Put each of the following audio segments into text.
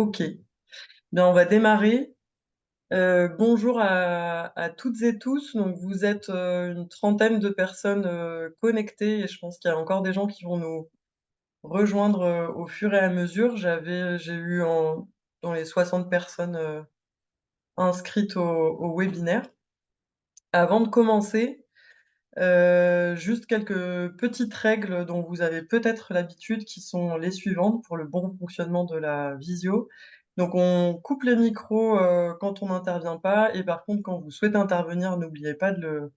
OK. Bien, on va démarrer. Bonjour à toutes et tous. Donc vous êtes, une trentaine de personnes, connectées et je pense qu'il y a encore des gens qui vont nous rejoindre, au fur et à mesure. J'ai eu en dans les 60 personnes, inscrites au webinaire. Avant de commencer, juste quelques petites règles dont vous avez peut-être l'habitude, qui sont les suivantes pour le bon fonctionnement de la visio. Donc on coupe les micros, quand on n'intervient pas et par contre quand vous souhaitez intervenir, n'oubliez pas de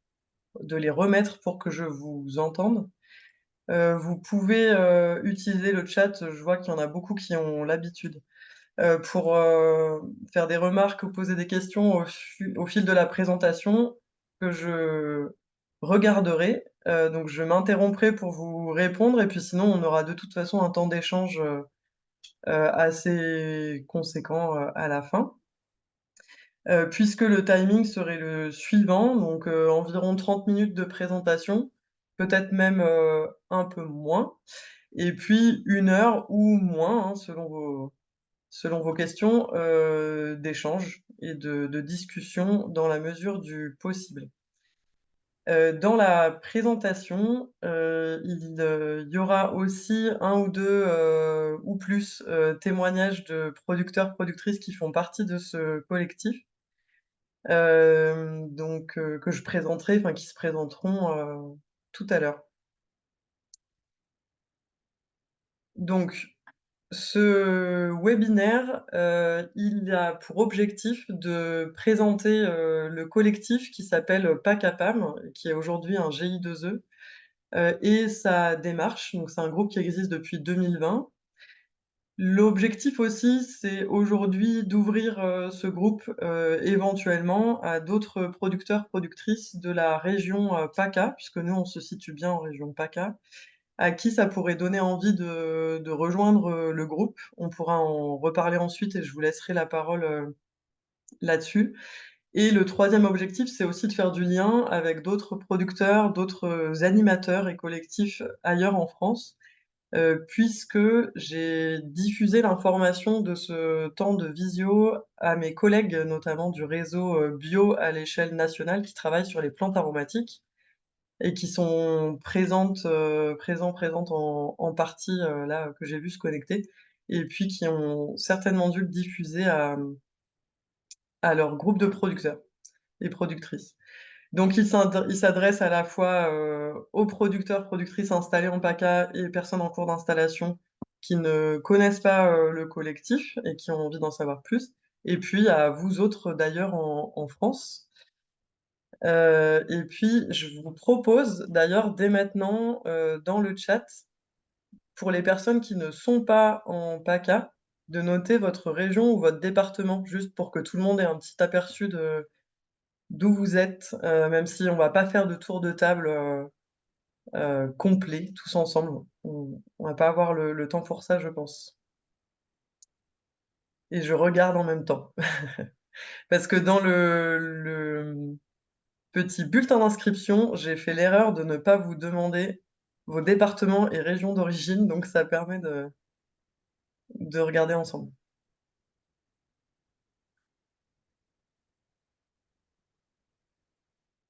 les remettre pour que je vous entende. Vous pouvez, utiliser le chat, je vois qu'il y en a beaucoup qui ont l'habitude, pour, faire des remarques ou poser des questions au fil de la présentation que je regarderai. Donc je m'interromprai pour vous répondre et puis sinon on aura de toute façon un temps d'échange, assez conséquent, à la fin. Puisque le timing serait le suivant, donc environ 30 minutes de présentation, peut-être même, un peu moins et puis 1 heure ou moins, hein, selon vos questions, d'échange et de discussion dans la mesure du possible. Dans la présentation, il y aura aussi un ou 2 ou plus, témoignages de producteurs, productrices qui font partie de ce collectif, donc que je présenterai, enfin qui se présenteront, tout à l'heure. Donc ce webinaire, il a pour objectif de présenter, le collectif qui s'appelle PACAPAM, qui est aujourd'hui un GI2E, et sa démarche. Donc c'est un groupe qui existe depuis 2020. L'objectif aussi, c'est aujourd'hui d'ouvrir, ce groupe, éventuellement à d'autres producteurs, productrices de la région, PACA, puisque nous on se situe bien en région PACA, à qui ça pourrait donner envie de rejoindre, le groupe. On pourra en reparler ensuite et je vous laisserai la parole, là-dessus. Et le troisième objectif, c'est aussi de faire du lien avec d'autres producteurs, d'autres, animateurs et collectifs ailleurs en France, puisque j'ai diffusé l'information de ce temps de visio à mes collègues, notamment du réseau, bio à l'échelle nationale qui travaillent sur les plantes aromatiques et qui sont présentes en partie, là, que j'ai vu se connecter et puis qui ont certainement dû le diffuser à leur groupe de producteurs et productrices. Donc il s'adresse à la fois, aux producteurs, productrices installés en PACA et personnes en cours d'installation qui ne connaissent pas, le collectif et qui ont envie d'en savoir plus et puis à vous autres d'ailleurs en France. Et puis je vous propose d'ailleurs dès maintenant, dans le chat, pour les personnes qui ne sont pas en PACA, de noter votre région ou votre département, juste pour que tout le monde ait un petit aperçu de d'où vous êtes, même si on va pas faire de tour de table, complet tous ensemble. On va pas avoir le temps pour ça, je pense. Et je regarde en même temps. Parce que dans le petit bulletin d'inscription, j'ai fait l'erreur de ne pas vous demander vos départements et régions d'origine, donc ça permet de regarder ensemble.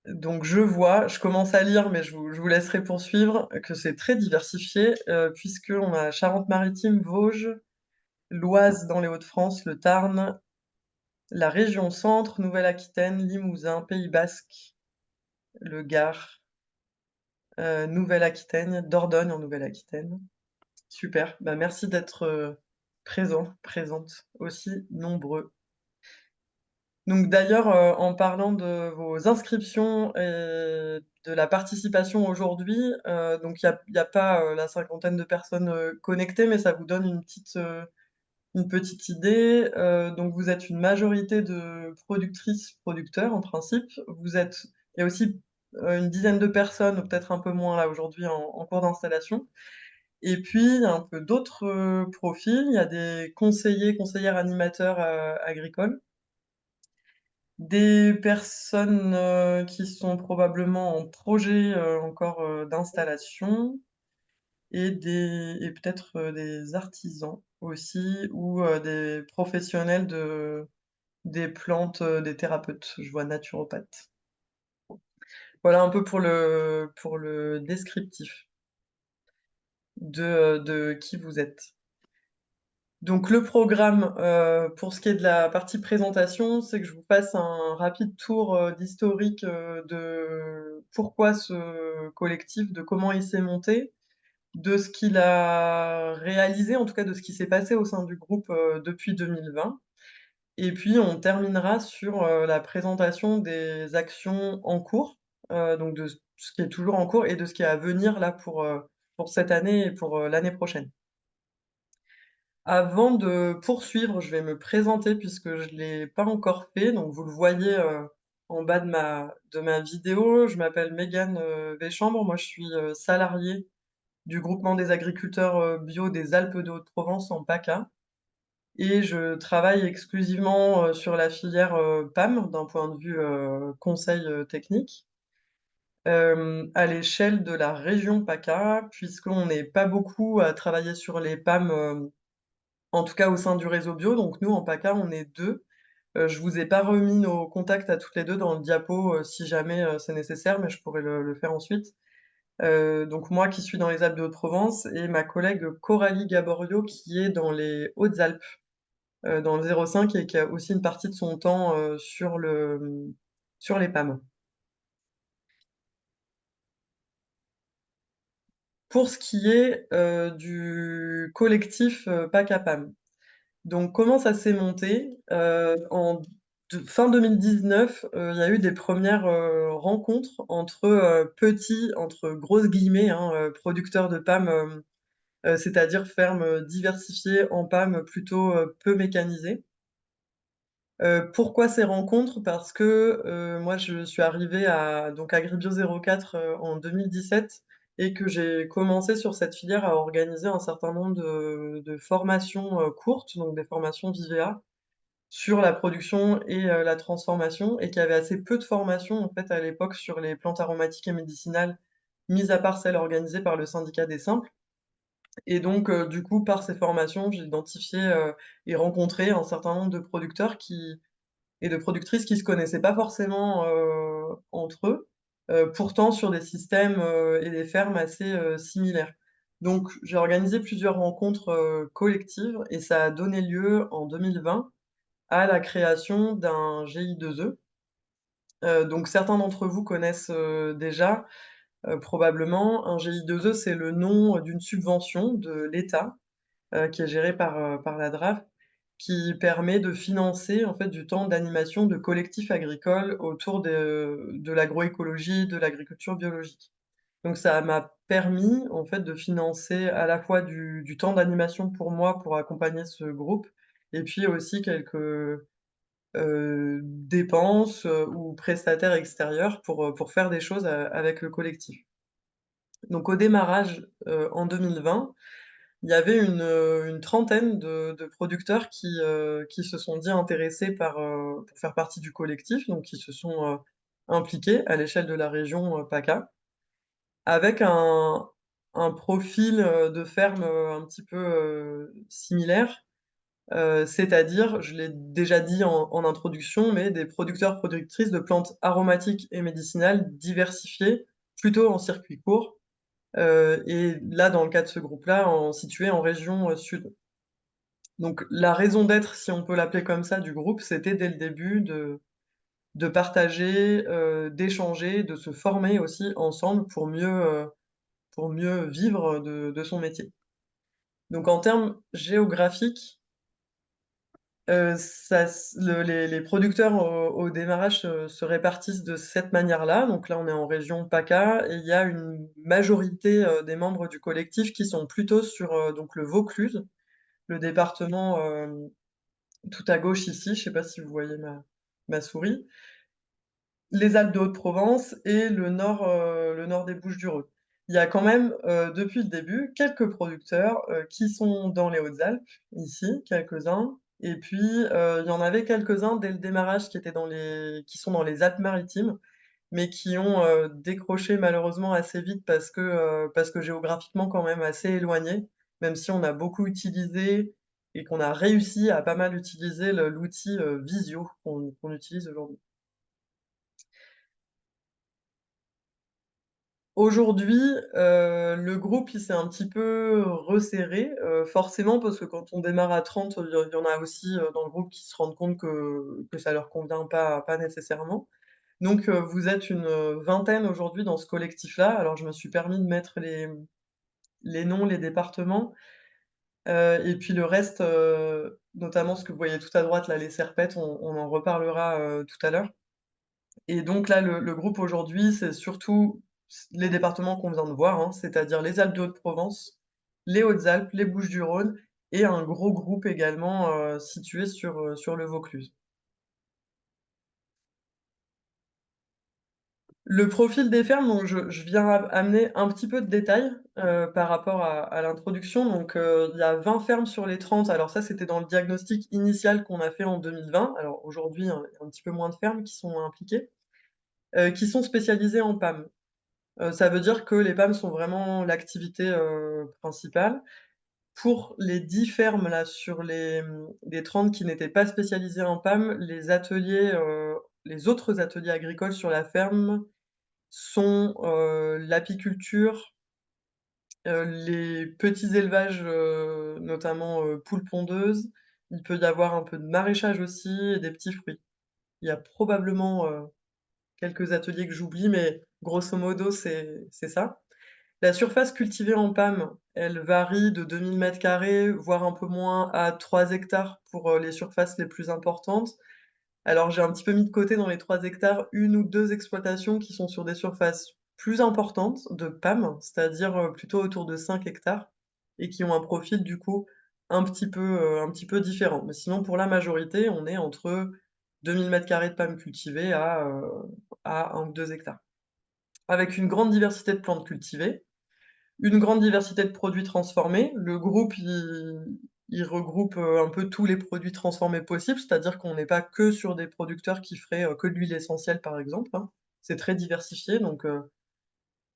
Donc je commence à lire, mais je vous laisserai poursuivre, que c'est très diversifié, puisqu'on a Charente-Maritime, Vosges, l'Oise dans les Hauts-de-France, le Tarn, la région Centre, Nouvelle-Aquitaine, Limousin, Pays basque, le Gard, Nouvelle-Aquitaine, Dordogne en Nouvelle-Aquitaine. Super, bah, merci d'être, présente aussi nombreux. Donc d'ailleurs, en parlant de vos inscriptions et de la participation aujourd'hui, donc il y a pas, la cinquantaine de personnes, connectées, mais ça vous donne une petite idée. Donc vous êtes une majorité de productrices, producteurs en principe. Il y a aussi, une dizaine de personnes, ou peut-être un peu moins là aujourd'hui en cours d'installation. Et puis il y a un peu d'autres, profils. Il y a des conseillers, conseillères animateurs, agricoles. Des personnes, qui sont probablement en projet, encore, d'installation et peut-être, des artisans aussi ou, des professionnels des plantes, des thérapeutes. Je vois naturopathes. Voilà un peu pour le descriptif de qui vous êtes. Donc le programme, pour ce qui est de la partie présentation, c'est que je vous fasse un rapide tour, d'historique, de pourquoi ce collectif, de comment il s'est monté, de ce qu'il a réalisé, en tout cas de ce qui s'est passé au sein du groupe, depuis 2020 et puis on terminera sur, la présentation des actions en cours, donc de ce qui est toujours en cours et de ce qui est à venir là pour cette année et pour, l'année prochaine. Avant de poursuivre, je vais me présenter puisque je l'ai pas encore fait, donc vous le voyez, en bas de ma vidéo. Je m'appelle Mégane, Véchambre. Moi, je suis, salariée du groupement des agriculteurs, bio des Alpes de Haute-Provence en PACA et je travaille exclusivement, sur la filière, PAM d'un point de vue, conseil, technique, à l'échelle de la région PACA puisqu'on n'est pas beaucoup à travailler sur les PAM, en tout cas au sein du réseau bio, donc nous en PACA, on est 2. Je vous ai pas remis nos contacts à toutes les 2 dans le diapo, si jamais, c'est nécessaire, mais je pourrais le faire ensuite. Donc moi qui suis dans les Alpes de Haute-Provence et ma collègue Coralie Gaborio qui est dans les Hautes-Alpes, dans le 05 et qui a aussi une partie de son temps, sur les PAM. Pour ce qui est, du collectif, PACA PAM. Donc comment ça s'est monté? En fin 2019, il y a eu des premières res rencontres entre, petits, entre grosses guillemets, hein, producteurs de PAM, c'est-à-dire fermes, diversifiées en PAM plutôt, peu mécanisées. Pourquoi ces rencontres? Parce que, moi je suis arrivée à donc Agribio 04, en 2017 et que j'ai commencé sur cette filière à organiser un certain nombre de formations, courtes, donc des formations Vivea sur la production et la transformation et qu'il y avait assez peu de formations en fait à l'époque sur les plantes aromatiques et médicinales, mis à part celles organisées par le syndicat des simples et donc du coup par ces formations, j'ai identifié, et rencontré un certain nombre de producteurs qui et de productrices qui se connaissaient pas forcément, entre eux, pourtant sur des systèmes, et des fermes assez, similaires. Donc j'ai organisé plusieurs rencontres, collectives et ça a donné lieu en 2020 à la création d'un GI2E. Donc certains d'entre vous connaissent, déjà, probablement. Un GI2E, c'est le nom d'une subvention de l'État, qui est gérée par la DRAF, qui permet de financer, en fait, du temps d'animation de collectifs agricoles autour de l'agroécologie, de l'agriculture biologique. Donc ça m'a permis, en fait, de financer à la fois du temps d'animation pour moi, pour accompagner ce groupe et puis aussi quelques dépenses, ou prestataires extérieurs pour faire des choses, avec le collectif. Donc au démarrage, en 2020, il y avait une trentaine de producteurs qui se sont dit intéressés pour faire partie du collectif, donc qui se sont, impliqués à l'échelle de la région, PACA, avec un profil, de ferme, un petit peu, similaire. C'est-à-dire, je l'ai déjà dit en introduction, mais des producteurs, productrices de plantes aromatiques et médicinales diversifiées, plutôt en circuit court, et là, dans le cas de ce groupe-là, situé en région, sud. Donc la raison d'être, si on peut l'appeler comme ça, du groupe, c'était dès le début de partager, d'échanger, de se former aussi ensemble pour mieux vivre de son métier. Donc en termes géographiques, ça s le les producteurs au démarrage se répartissent de cette manière-là. Donc là, on est en région PACA et il y a une majorité, des membres du collectif qui sont plutôt sur, donc le Vaucluse, le département, tout à gauche ici, je sais pas si vous voyez ma souris, les Alpes de Haute-Provence et le nord des Bouches-du-Rhône. Il y a quand même, depuis le début, quelques producteurs, qui sont dans les Hautes-Alpes, ici, quelques-uns et puis, il y en avait quelques-uns dès le démarrage qui sont dans les Alpes-Maritimes, mais qui ont, décroché malheureusement assez vite parce que géographiquement quand même assez éloignés, même si on a beaucoup utilisé et qu'on a réussi à pas mal utiliser l'outil, Visio qu'on utilise aujourd'hui. Aujourd'hui, le groupe, il s'est un petit peu resserré, forcément parce que quand on démarre à 30, il y en a aussi, dans le groupe qui se rendent compte que ça leur convient pas nécessairement. Donc, vous êtes une, vingtaine aujourd'hui dans ce collectif-là. Alors je me suis permis de mettre les noms, les départements, et puis le reste, notamment ce que vous voyez tout à droite là, les serpettes, on en reparlera, tout à l'heure. Et donc là, le groupe aujourd'hui, c'est surtout les départements qu'on vient de voir, hein, c'est-à-dire les Alpes-de-Haute-Provence, les Hautes-Alpes, les Bouches-du-Rhône et un gros groupe également, situé sur le Vaucluse. Le profil des fermes, donc je viens amener un petit peu de détails, par rapport à l'introduction. Donc, il y a 20 fermes sur les 30. Alors ça, c'était dans le diagnostic initial qu'on a fait en 2020. Alors aujourd'hui, hein, il y a un petit peu moins de fermes qui sont impliquées, qui sont spécialisées en PAM. Ça veut dire que les PAM sont vraiment l'activité, principale. Pour les 10 fermes là sur les 30 qui n'étaient pas spécialisées en PAM, les autres ateliers agricoles sur la ferme sont, l'apiculture, les petits élevages, notamment, poules pondeuses. Il peut y avoir un peu de maraîchage aussi et des petits fruits. Il y a probablement, quelques ateliers que j'oublie, mais grosso modo, c'est ça. La surface cultivée en PAM, elle varie de 2 000 m², voire un peu moins, à 3 hectares pour, les surfaces les plus importantes. Alors j'ai un petit peu mis de côté dans les 3 hectares, 1 ou 2 exploitations qui sont sur des surfaces plus importantes de PAM, c'est-à-dire, plutôt autour de 5 hectares et qui ont un profil du coup un petit peu différent. Mais sinon pour la majorité, on est entre 2 000 m² de PAM cultivées à 1 ou 2 hectares. Avec une grande diversité de plantes cultivées, une grande diversité de produits transformés. Le groupe, il regroupe, un peu tous les produits transformés possibles, c'est-à-dire qu'on n'est pas que sur des producteurs qui feraient, que de l'huile essentielle, par exemple, hein. C'est très diversifié, donc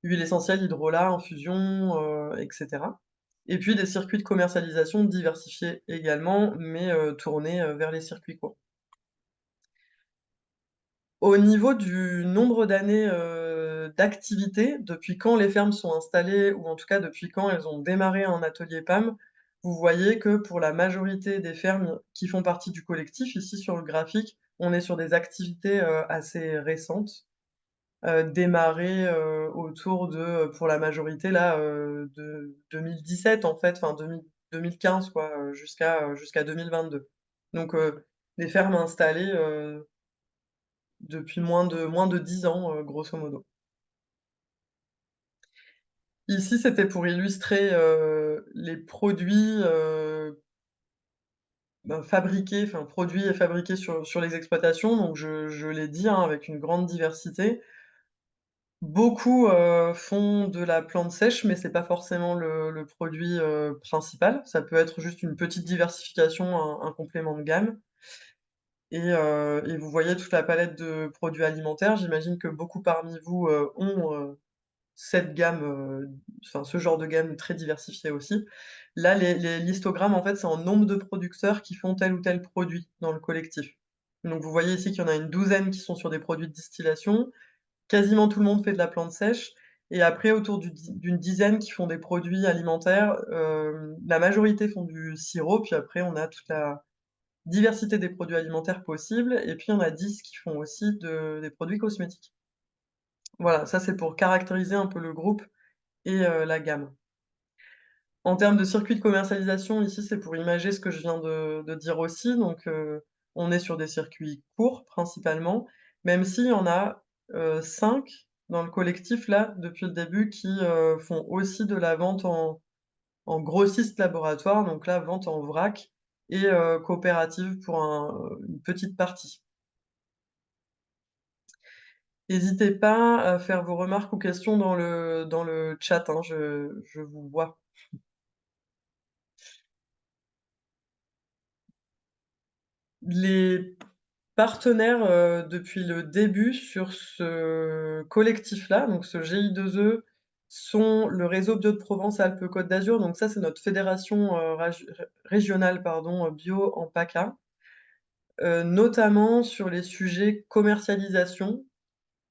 huile essentielle, hydrolat, infusion, et cetera. Et puis des circuits de commercialisation diversifiés également, mais tournés, vers les circuits courts. Au niveau du nombre d'années, d'activité, depuis quand les fermes sont installées ou en tout cas depuis quand elles ont démarré un atelier PAM, vous voyez que pour la majorité des fermes qui font partie du collectif, ici sur le graphique, on est sur des activités, assez récentes, démarrées, autour de, pour la majorité là, de 2017 en fait, enfin 2015 quoi, jusqu'à 2022. Donc, des fermes installées, depuis moins de 10 ans, grosso modo. Ici, c'était pour illustrer, les produits, fabriqués, enfin produits et fabriqués sur les exploitations, donc je l'ai dit, hein, avec une grande diversité. Beaucoup, font de la plante sèche, mais c'est pas forcément le produit, principal. Ça peut être juste une petite diversification, un complément de gamme et vous voyez toute la palette de produits alimentaires. J'imagine que beaucoup parmi vous, ont, cette gamme, enfin ce genre de gamme très diversifiée aussi. Là, les l'histogrammes, en fait, c'est en nombre de producteurs qui font tel ou tel produit dans le collectif. Donc vous voyez ici qu'il y en a une douzaine qui sont sur des produits de distillation. Quasiment tout le monde fait de la plante sèche et après autour d'une dizaine qui font des produits alimentaires. La majorité font du sirop, puis après on a toute la diversité des produits alimentaires possibles et puis il y en a 10 qui font aussi des produits cosmétiques. Voilà, ça c'est pour caractériser un peu le groupe et la gamme. En termes de circuit de commercialisation, ici, c'est pour imager ce que je viens de dire aussi. Donc, on est sur des circuits courts principalement, même s'il y en a, 5 dans le collectif là, depuis le début, qui, font aussi de la vente en grossiste laboratoire, donc là, vente en vrac et coopérative pour une petite partie. Hésitez pas à faire vos remarques ou questions dans le chat, hein, je vous vois. Les partenaire, depuis le début sur ce collectif-là, donc ce GI2E sont le réseau Bio de Provence-Alpes-Côte d'Azur, donc ça, c'est notre fédération, régionale, pardon, bio en PACA, notamment sur les sujets commercialisation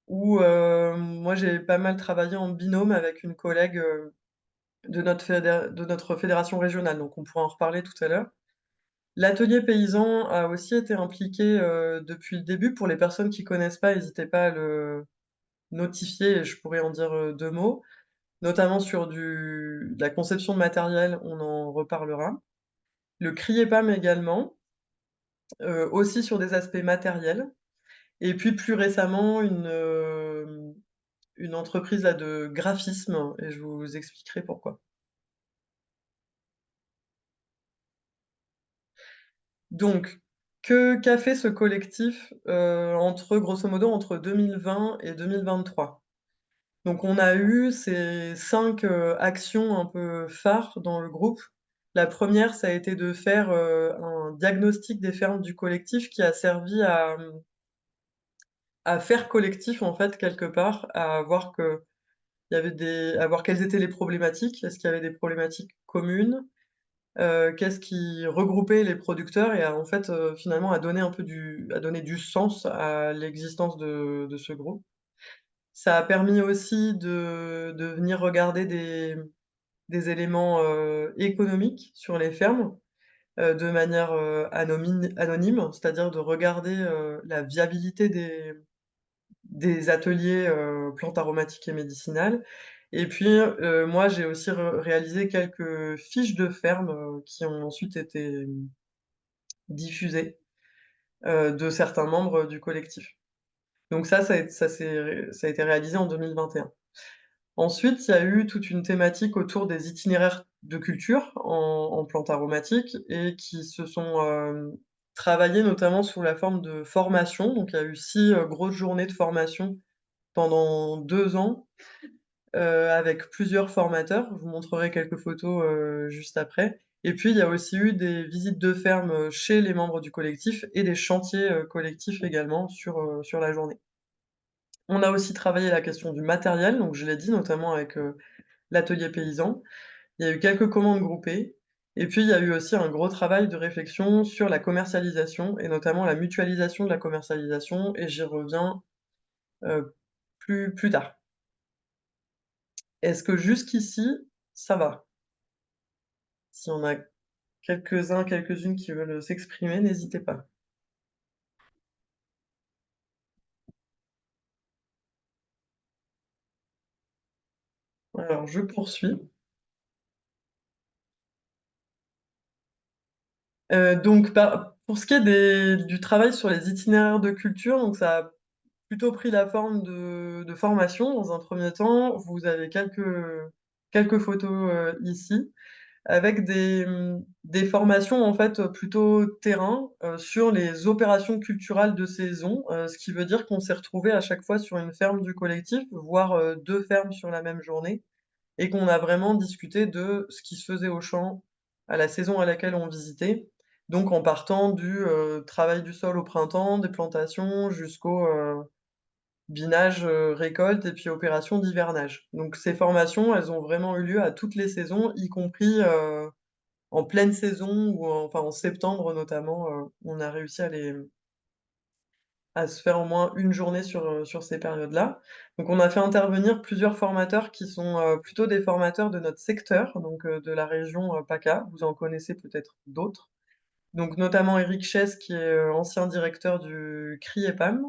où, moi, j'ai pas mal travaillé en binôme avec une collègue, de notre fédération régionale, donc on pourra en reparler tout à l'heure. L'atelier paysan a aussi été impliqué, depuis le début. Pour les personnes qui connaissent pas, n'hésitez pas à le notifier et je pourrais en dire, 2 mots, notamment sur de la conception de matériel, on en reparlera. Le CRIEPAM également, aussi sur des aspects matériels et puis plus récemment une entreprise là de graphisme et je vous expliquerai pourquoi. Donc, qu'a fait ce collectif, entre grosso modo entre 2020 et 2023? Donc on a eu ces 5 actions un peu phares dans le groupe. La première, ça a été de faire, un diagnostic des fermes du collectif qui a servi à faire collectif en fait quelque part, à voir qu'il y avait à voir quelles étaient les problématiques. Est-ce qu'il y avait des problématiques communes? Qu'est-ce qui regroupait les producteurs et en fait, finalement à donner du sens à l'existence de ce groupe. Ça a permis aussi de venir regarder des éléments, économiques sur les fermes, de manière, anonyme, c'est-à-dire de regarder, la viabilité des ateliers, plantes aromatiques et médicinales et puis, moi j'ai aussi réalisé quelques fiches de ferme, qui ont ensuite été diffusées, de certains membres du collectif. Donc ça a été réalisé en 2021. Ensuite, il y a eu toute une thématique autour des itinéraires de culture en plantes aromatiques et qui se sont, travaillés notamment sous la forme de formation. Donc il y a eu 6 grosses journées de formation pendant 2 ans, avec plusieurs formateurs. Je vous montrerai quelques photos, juste après. Et puis il y a aussi eu des visites de ferme, chez les membres du collectif et des chantiers, collectifs également sur la journée. On a aussi travaillé la question du matériel, donc je l'ai dit, notamment avec, l'atelier paysan. Il y a eu quelques commandes groupées et puis il y a eu aussi un gros travail de réflexion sur la commercialisation et notamment la mutualisation de la commercialisation et j'y reviens, plus tard. Est-ce que jusqu'ici, ça va? Si on a quelques-uns, quelques-unes qui veulent s'exprimer, n'hésitez pas. Alors je poursuis. Donc pour ce qui est du travail sur les itinéraires de culture, donc ça a plutôt pris la forme de formation dans un premier temps. Vous avez quelques photos, ici. Avec des formations en fait, plutôt terrain, sur les opérations culturales de saison, ce qui veut dire qu'on s'est retrouvés à chaque fois sur une ferme du collectif, voire, 2 fermes sur la même journée et qu'on a vraiment discuté de ce qui se faisait au champ, à la saison à laquelle on visitait. Donc en partant travail du sol au printemps, des plantations jusqu'au, binage, récolte et puis opération d'hivernage. Donc ces formations, elles ont vraiment eu lieu à toutes les saisons, y compris, en pleine saison ou en septembre notamment, on a réussi à se faire au moins une journée sur ces périodes-là. Donc on a fait intervenir plusieurs formateurs qui sont, plutôt des formateurs de notre secteur, donc de la région, PACA. Vous en connaissez peut-être d'autres. Donc notamment Éric Chess qui est, ancien directeur du CRIEPAM,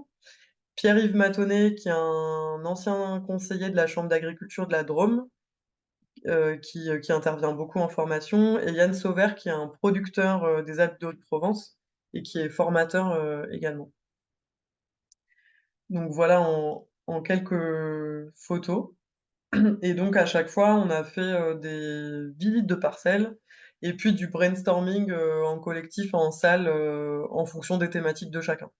Pierre-Yves Matonnet qui est un ancien conseiller de la chambre d'agriculture de la Drôme, qui intervient beaucoup en formation et Yann Sauvert qui est un producteur, des Alpes de Haute-Provence et qui est formateur, également. Donc voilà en quelques photos et donc à chaque fois on a fait, des visites de parcelles et puis du brainstorming, en collectif, en salle, en fonction des thématiques de chacun.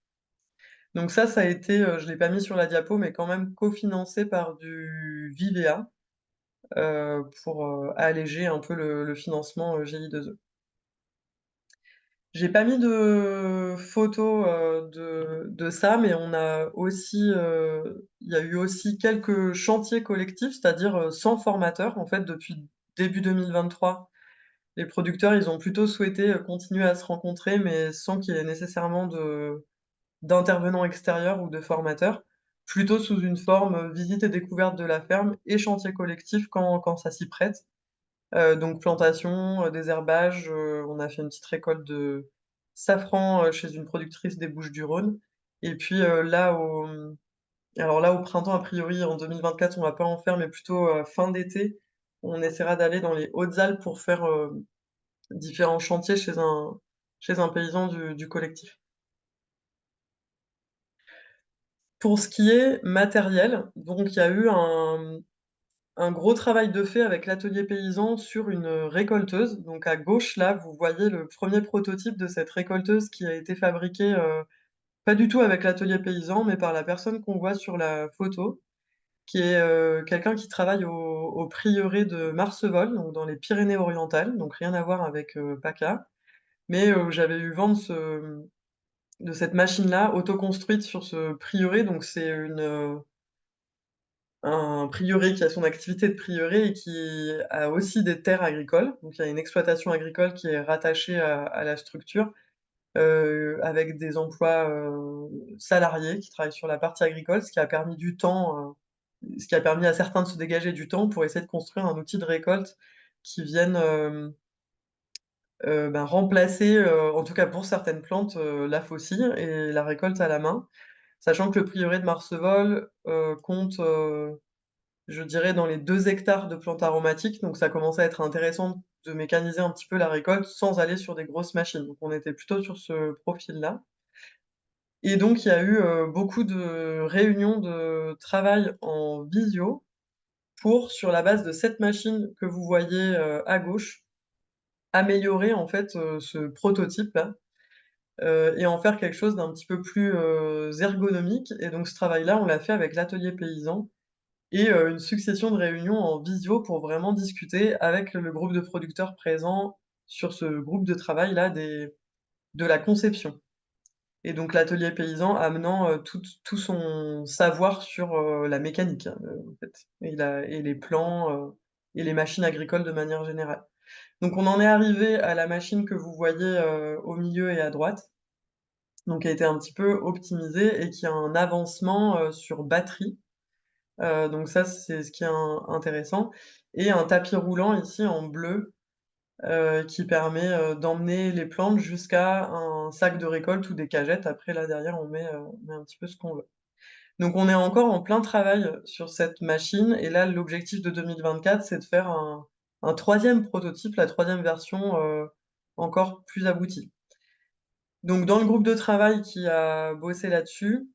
Donc ça a été, je l'ai pas mis sur la diapo, mais quand même cofinancé par du Vivea, pour, alléger un peu le financement, GI2E. J'ai pas mis de photos, de ça, mais on a aussi, il y a eu aussi quelques chantiers collectifs, c'est-à-dire, sans formateur. En fait, depuis début 2023, les producteurs, ils ont plutôt souhaité, continuer à se rencontrer, mais sans qu'il y ait nécessairement d'intervenants extérieurs ou de formateurs. Plutôt sous une forme, visite et découverte de la ferme et chantier collectif quand ça s'y prête. Donc plantation, désherbage, on a fait une petite récolte de safran, chez une productrice des Bouches-du-Rhône et puis, alors là, au printemps, a priori, en 2024, on va pas en faire, mais plutôt, fin d'été, on essaiera d'aller dans les Hautes-Alpes pour faire, différents chantiers chez un paysan du collectif. Pour ce qui est matériel, donc il y a eu un gros travail de fait avec l'atelier paysan sur une, récolteuse. Donc à gauche, là, vous voyez le premier prototype de cette récolteuse qui a été fabriquée, pas du tout avec l'atelier paysan, mais par la personne qu'on voit sur la photo, qui est, quelqu'un qui travaille au prieuré de Marsevoles, donc dans les Pyrénées-Orientales, donc rien à voir avec, PACA. Mais, j'avais eu vent de cette machine-là, autoconstruite sur ce prieuré. Donc c'est un prieuré qui a son activité de prieuré et qui a aussi des terres agricoles. Donc il y a une exploitation agricole qui est rattachée à la structure, avec des emplois, salariés qui travaillent sur la partie agricole, ce qui a permis à certains de se dégager du temps pour essayer de construire un outil de récolte qui vienne, ben, remplacer, en tout cas pour certaines plantes, la faucille et la récolte à la main. Sachant que le prieuré de Marsevoles, compte, je dirais dans les 2 hectares de plantes aromatiques, donc ça commençait à être intéressant de mécaniser un petit peu la récolte sans aller sur des grosses machines. Donc on était plutôt sur ce profil-là et donc il y a eu, beaucoup de réunions de travail en visio pour, sur la base de cette machine que vous voyez, à gauche, améliorer en fait, ce prototype-là, et en faire quelque chose d'un petit peu plus, ergonomique et donc ce travail-là, on l'a fait avec l'atelier paysan et une succession de réunions en visio pour vraiment discuter avec le groupe de producteurs présents sur ce groupe de travail-là de la conception et donc l'atelier paysan amenant, tout son savoir sur, la mécanique, hein, en fait et les plans, et les machines agricoles de manière générale. Donc on en est arrivé à la machine que vous voyez, au milieu et à droite, donc qui a été un petit peu optimisée et qui a un avancement, sur batterie. Donc ça, c'est ce qui est intéressant et un tapis roulant ici en bleu, qui permet, d'emmener les plantes jusqu'à un sac de récolte ou des cagettes. Après là, derrière, on met un petit peu ce qu'on veut. Donc on est encore en plein travail sur cette machine et là, l'objectif de 2024, c'est de faire un 3e prototype, la 3e version, encore plus aboutie. Donc dans le groupe de travail qui a bossé là-dessus,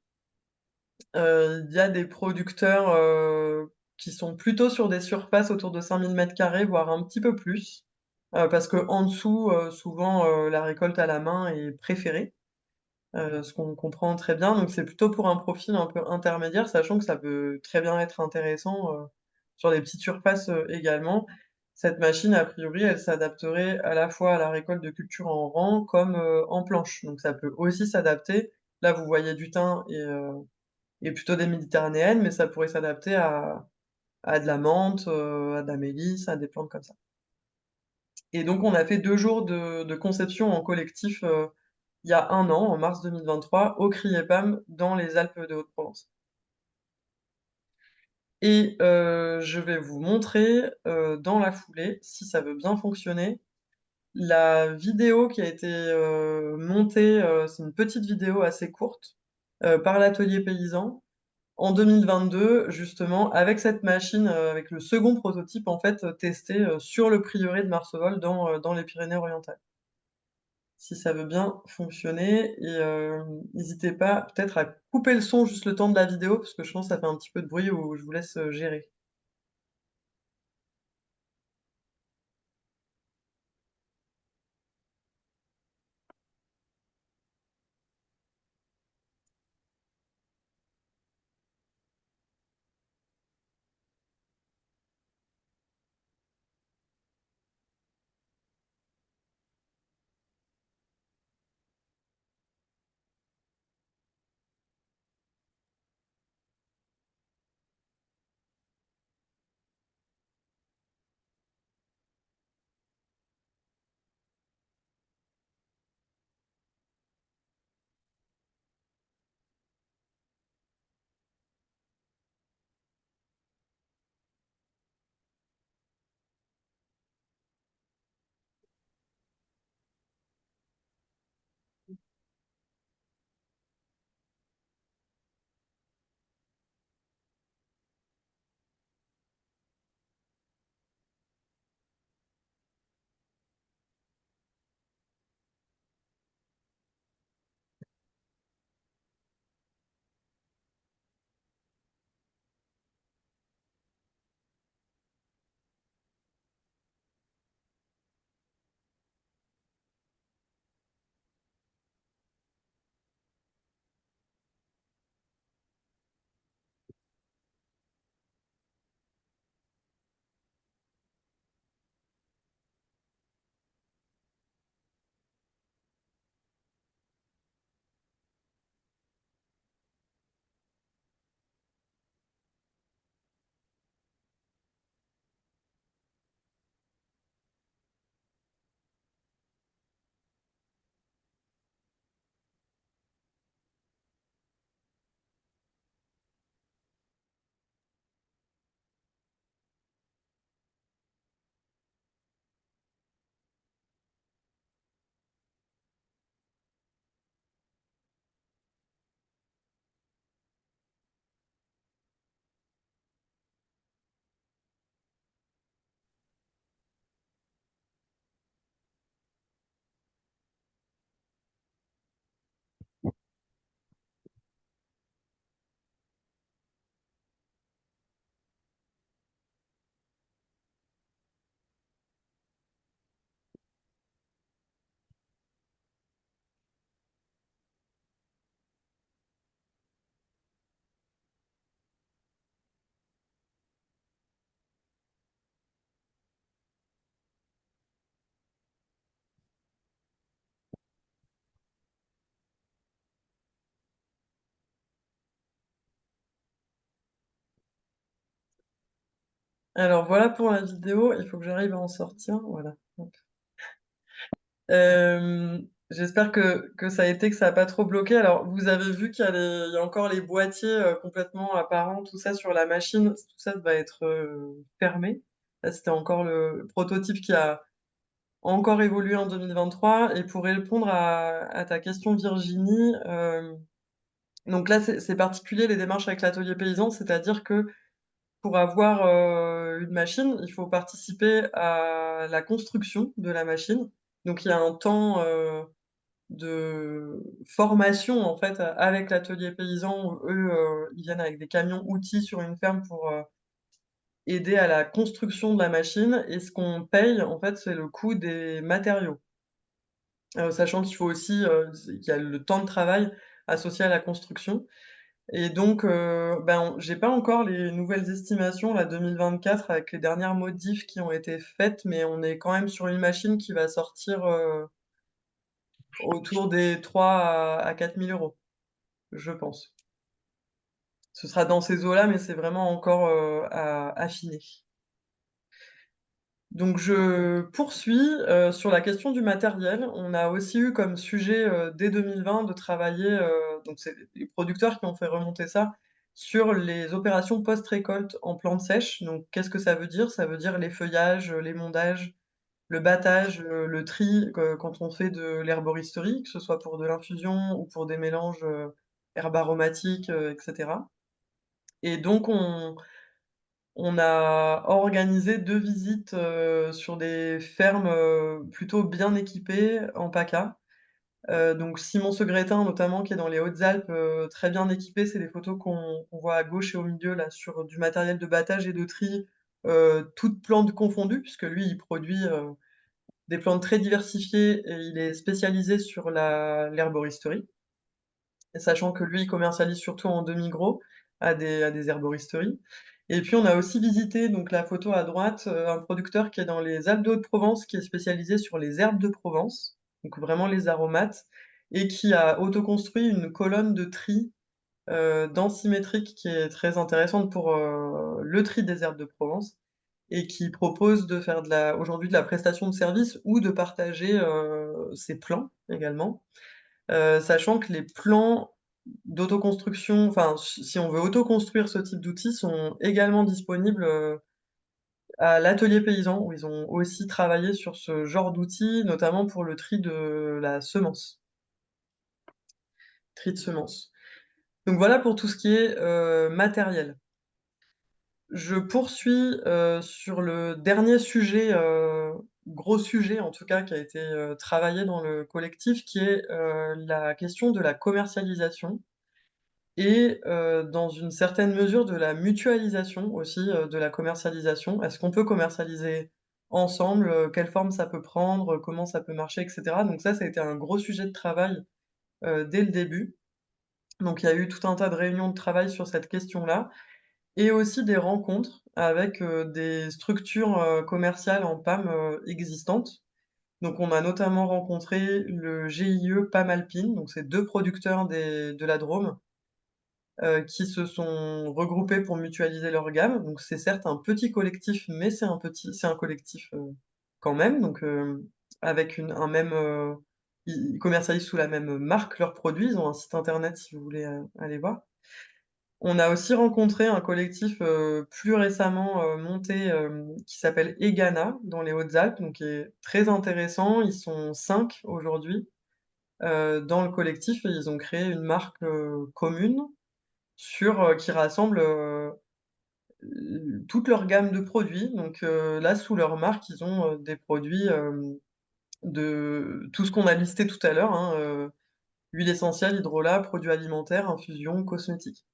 il y a des producteurs, qui sont plutôt sur des surfaces autour de 5 000 m², voire un petit peu plus, parce qu'en dessous, souvent, la récolte à la main est préférée, ce qu'on comprend très bien. Donc c'est plutôt pour un profil un peu intermédiaire, sachant que ça peut très bien être intéressant, sur des petites surfaces, également. Cette machine, a priori, elle s'adapterait à la fois à la récolte de cultures en rang comme, en planche. Donc ça peut aussi s'adapter. Là, vous voyez du thym et plutôt des méditerranéennes, mais ça pourrait s'adapter à de la menthe, à de la mélisse, à des plantes comme ça. Et donc on a fait 2 jours de conception en collectif, il y a 1 an, en mars 2023, au CRIEPAM dans les Alpes de Haute-Provence. Et je vais vous montrer, dans la foulée, si ça veut bien fonctionner, la vidéo qui a été, montée, c'est une petite vidéo assez courte, par l'atelier paysan en 2022, justement, avec cette machine, avec le second prototype, en fait, testé, sur le prieuré de Marsevoles dans les Pyrénées-Orientales. Si ça veut bien fonctionner et n'hésitez pas peut-être à couper le son juste le temps de la vidéo, parce que je pense que ça fait un petit peu de bruit ou je vous laisse, gérer. Alors voilà pour la vidéo, il faut que j'arrive à en sortir, voilà, hop. J'espère que ça a été, que ça a pas trop bloqué. Alors vous avez vu il y a encore les boîtiers, complètement apparents, tout ça sur la machine, tout ça va être, fermé. Là, c'était encore le prototype qui a encore évolué en 2023. Et pour répondre à ta question Virginie, donc là, c'est particulier les démarches avec l'atelier paysan, c'est-à-dire que pour avoir, une machine, il faut participer à la construction de la machine. Donc il y a un temps, de formation, en fait, avec l'atelier paysan où eux, ils viennent avec des camions outils sur une ferme pour, aider à la construction de la machine. Et ce qu'on paye, en fait, c'est le coût des matériaux. Sachant qu'il faut aussi, qu'il y a le temps de travail associé à la construction. Et donc, ben, j'ai pas encore les nouvelles estimations, là, 2024, avec les dernières modifs qui ont été faites, mais on est quand même sur une machine qui va sortir, autour des 3 à 4 000 €, je pense. Ce sera dans ces eaux-là, mais c'est vraiment encore, à affiner. Donc je poursuis, sur la question du matériel. On a aussi eu comme sujet, dès 2020 de travailler, donc c'est les producteurs qui ont fait remonter ça, sur les opérations post-récolte en plantes sèches. Donc qu'est-ce que ça veut dire? Ça veut dire les feuillages, les mondages, le battage, le tri, quand on fait de l'herboristerie, que ce soit pour de l'infusion ou pour des mélanges, herbes aromatiques, et cetera. Et donc on a organisé 2 visites, sur des fermes, plutôt bien équipées en PACA. Donc Simon-Segretin notamment, qui est dans les Hautes-Alpes, très bien équipé. C'est les photos qu'on voit à gauche et au milieu là, sur du matériel de battage et de tri, toutes plantes confondues, puisque lui il produit, des plantes très diversifiées et il est spécialisé sur l'herboristerie. Et sachant que lui, il commercialise surtout en demi-gros à des herboristeries. Et puis on a aussi visité, donc la photo à droite, un producteur qui est dans les Alpes de Haute-Provence, qui est spécialisé sur les herbes de Provence, donc vraiment les aromates, et qui a autoconstruit une colonne de tri, densimétrique, qui est très intéressante pour, le tri des herbes de Provence, et qui propose de faire aujourd'hui de la prestation de service ou de partager, ses plants également. Sachant que les plans d'autoconstruction, enfin, si on veut autoconstruire ce type d'outils, sont également disponibles, à l'atelier paysan, où ils ont aussi travaillé sur ce genre d'outils, notamment pour le tri de la semence, tri de semences. Donc voilà pour tout ce qui est, matériel. Je poursuis, sur le dernier sujet, gros sujet en tout cas, qui a été, travaillé dans le collectif, qui est, la question de la commercialisation. Et dans une certaine mesure de la mutualisation aussi, de la commercialisation. Est-ce qu'on peut commercialiser ensemble? Quelle forme ça peut prendre? Comment ça peut marcher, et cetera? Donc ça a été un gros sujet de travail, dès le début. Donc il y a eu tout un tas de réunions de travail sur cette question-là, et aussi des rencontres avec, des structures, commerciales en PAM, existantes. Donc on a notamment rencontré le GIE PAM Alpine, donc c'est 2 producteurs de la Drôme, qui se sont regroupés pour mutualiser leur gamme. Donc c'est certes un petit collectif, mais c'est un collectif, quand même. Donc, avec un même, ils commercialisent sous la même marque leurs produits. Ils ont un site internet si vous voulez, aller voir. On a aussi rencontré un collectif, plus récemment, monté, qui s'appelle Egana dans les Hautes-Alpes, donc qui est très intéressant. Ils sont 5 aujourd'hui, dans le collectif, et ils ont créé une marque, commune qui rassemble, toute leur gamme de produits. Donc, là, sous leur marque, ils ont, des produits, de tout ce qu'on a listé tout à l'heure, hein, huile essentielle, hydrolat, produits alimentaires, infusions, cosmétiques.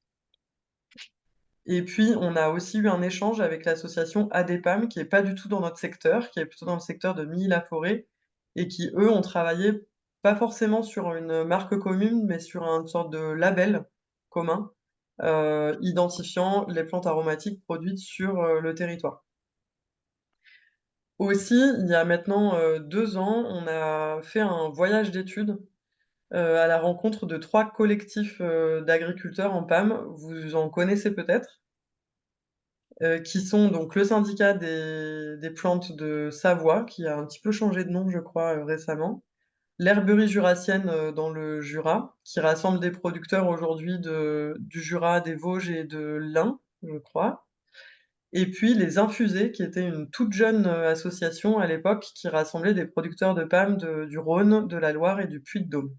Et puis, on a aussi eu un échange avec l'association ADEPAM, qui est pas du tout dans notre secteur, qui est plutôt dans le secteur de Milly-la-Forêt, et qui, eux, ont travaillé pas forcément sur une marque commune, mais sur une sorte de label commun, identifiant les plantes aromatiques produites sur, le territoire. Aussi, il y a maintenant, 2 ans, on a fait un voyage d'études, à la rencontre de 3 collectifs, d'agriculteurs en PAM. Vous en connaissez peut-être? qui sont donc le syndicat des plantes de Savoie, qui a un petit peu changé de nom, je crois, récemment. L'herberie jurassienne, dans le Jura, qui rassemble des producteurs aujourd'hui du Jura, des Vosges et de l'Ain, je crois. Et puis les Infusés, qui était une toute jeune, association à l'époque, qui rassemblait des producteurs de PAM du Rhône, de la Loire et du Puy-de-Dôme.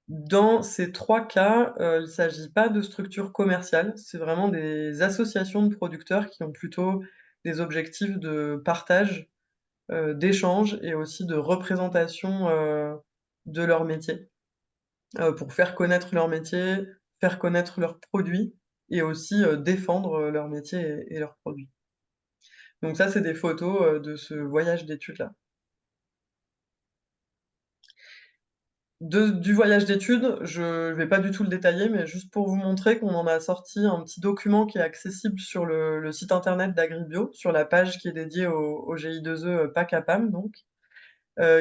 Dans ces 3 cas, il s'agit pas de structures commerciales, c'est vraiment des associations de producteurs qui ont plutôt des objectifs de partage, d'échange et aussi de représentation, de leur métier, pour faire connaître leur métier, faire connaître leurs produits et aussi, défendre, leur métier et leurs produits. Donc ça, c'est des photos, de ce voyage d'études-là. Du voyage d'études, je vais pas du tout le détailler, mais juste pour vous montrer qu'on en a sorti un petit document qui est accessible sur le site internet d'Agribio, sur la page qui est dédiée au GI2E, PAC APAM donc,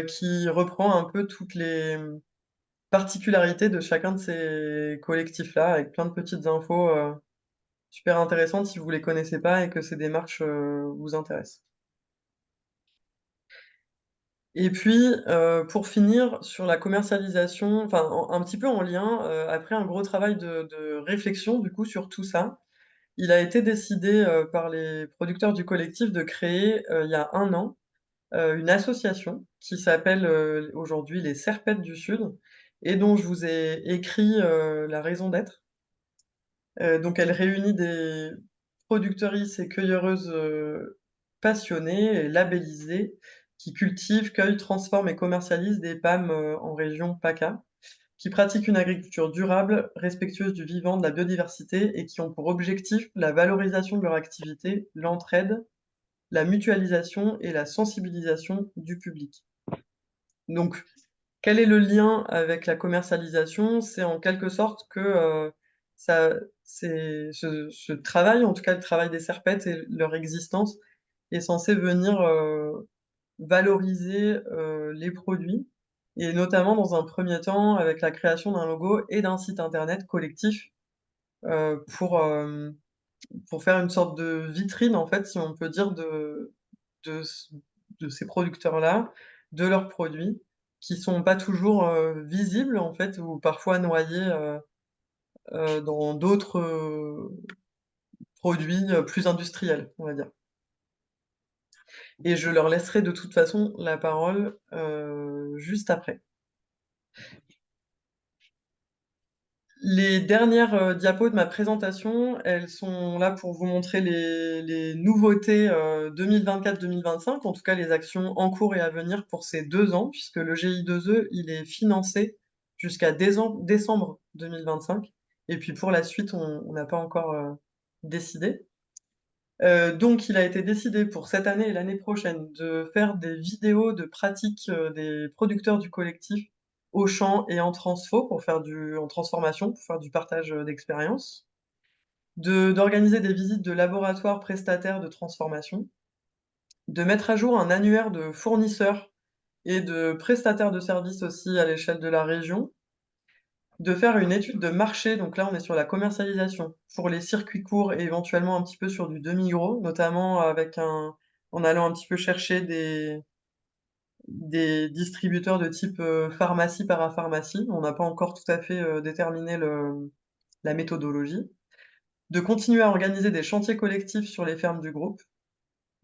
qui reprend un peu toutes les, particularités de chacun de ces collectifs-là, avec plein de petites infos, super intéressantes si vous les connaissez pas et que ces démarches, vous intéressent. Et puis, pour finir, sur la commercialisation, enfin, un petit peu en lien, après un gros travail de réflexion, du coup, sur tout ça, il a été décidé, par les producteurs du collectif de créer, il y a 1 an, une association qui s'appelle, aujourd'hui les Serpettes du Sud et dont je vous ai écrit, la raison d'être. Donc elle réunit des productrices et cueilleureuses, passionnées et labellisées qui cultivent, cueillent, transforment et commercialisent des PAM, en région PACA, qui pratiquent une agriculture durable, respectueuse du vivant, de la biodiversité et qui ont pour objectif la valorisation de leur activité, l'entraide, la mutualisation et la sensibilisation du public. Donc quel est le lien avec la commercialisation? C'est en quelque sorte que, ça c'est ce travail, en tout cas le travail des Serpettes et leur existence est censé venir, valoriser, les produits et notamment dans un premier temps avec la création d'un logo et d'un site internet collectif, heu, pour, hem, pour faire une sorte de vitrine en fait, si on peut dire de c de ces producteurs-là, de leurs produits, qui sont pas toujours, visibles en fait ou parfois noyés, dans d'autres, produits, plus industriels, on va dire. Et je leur laisserai de toute façon la parole, juste après. Les dernières, diapos de ma présentation, elles sont là pour vous montrer les nouveautés, 2024-2025, en tout cas les actions en cours et à venir pour ces 2 ans, puisque le GI2E, il est financé jusqu'à décembre 2025 et puis pour la suite, on n'a pas encore, décidé. Donc il a été décidé pour cette année et l'année prochaine de faire des vidéos de pratique, des producteurs du collectif au champ et en transfo pour faire en transformation, pour faire du partage, d'expériences. D'organiser des visites de laboratoires prestataires de transformation. De mettre à jour un annuaire de fournisseurs et de prestataires de services aussi à l'échelle de la région. De faire une étude de marché, donc là on est sur la commercialisation, pour les circuits courts et éventuellement un petit peu sur du demi-gros, notamment en allant un petit peu chercher des distributeurs de type, pharmacie, parapharmacie. On n'a pas encore tout à fait, déterminé la méthodologie. De continuer à organiser des chantiers collectifs sur les fermes du groupe.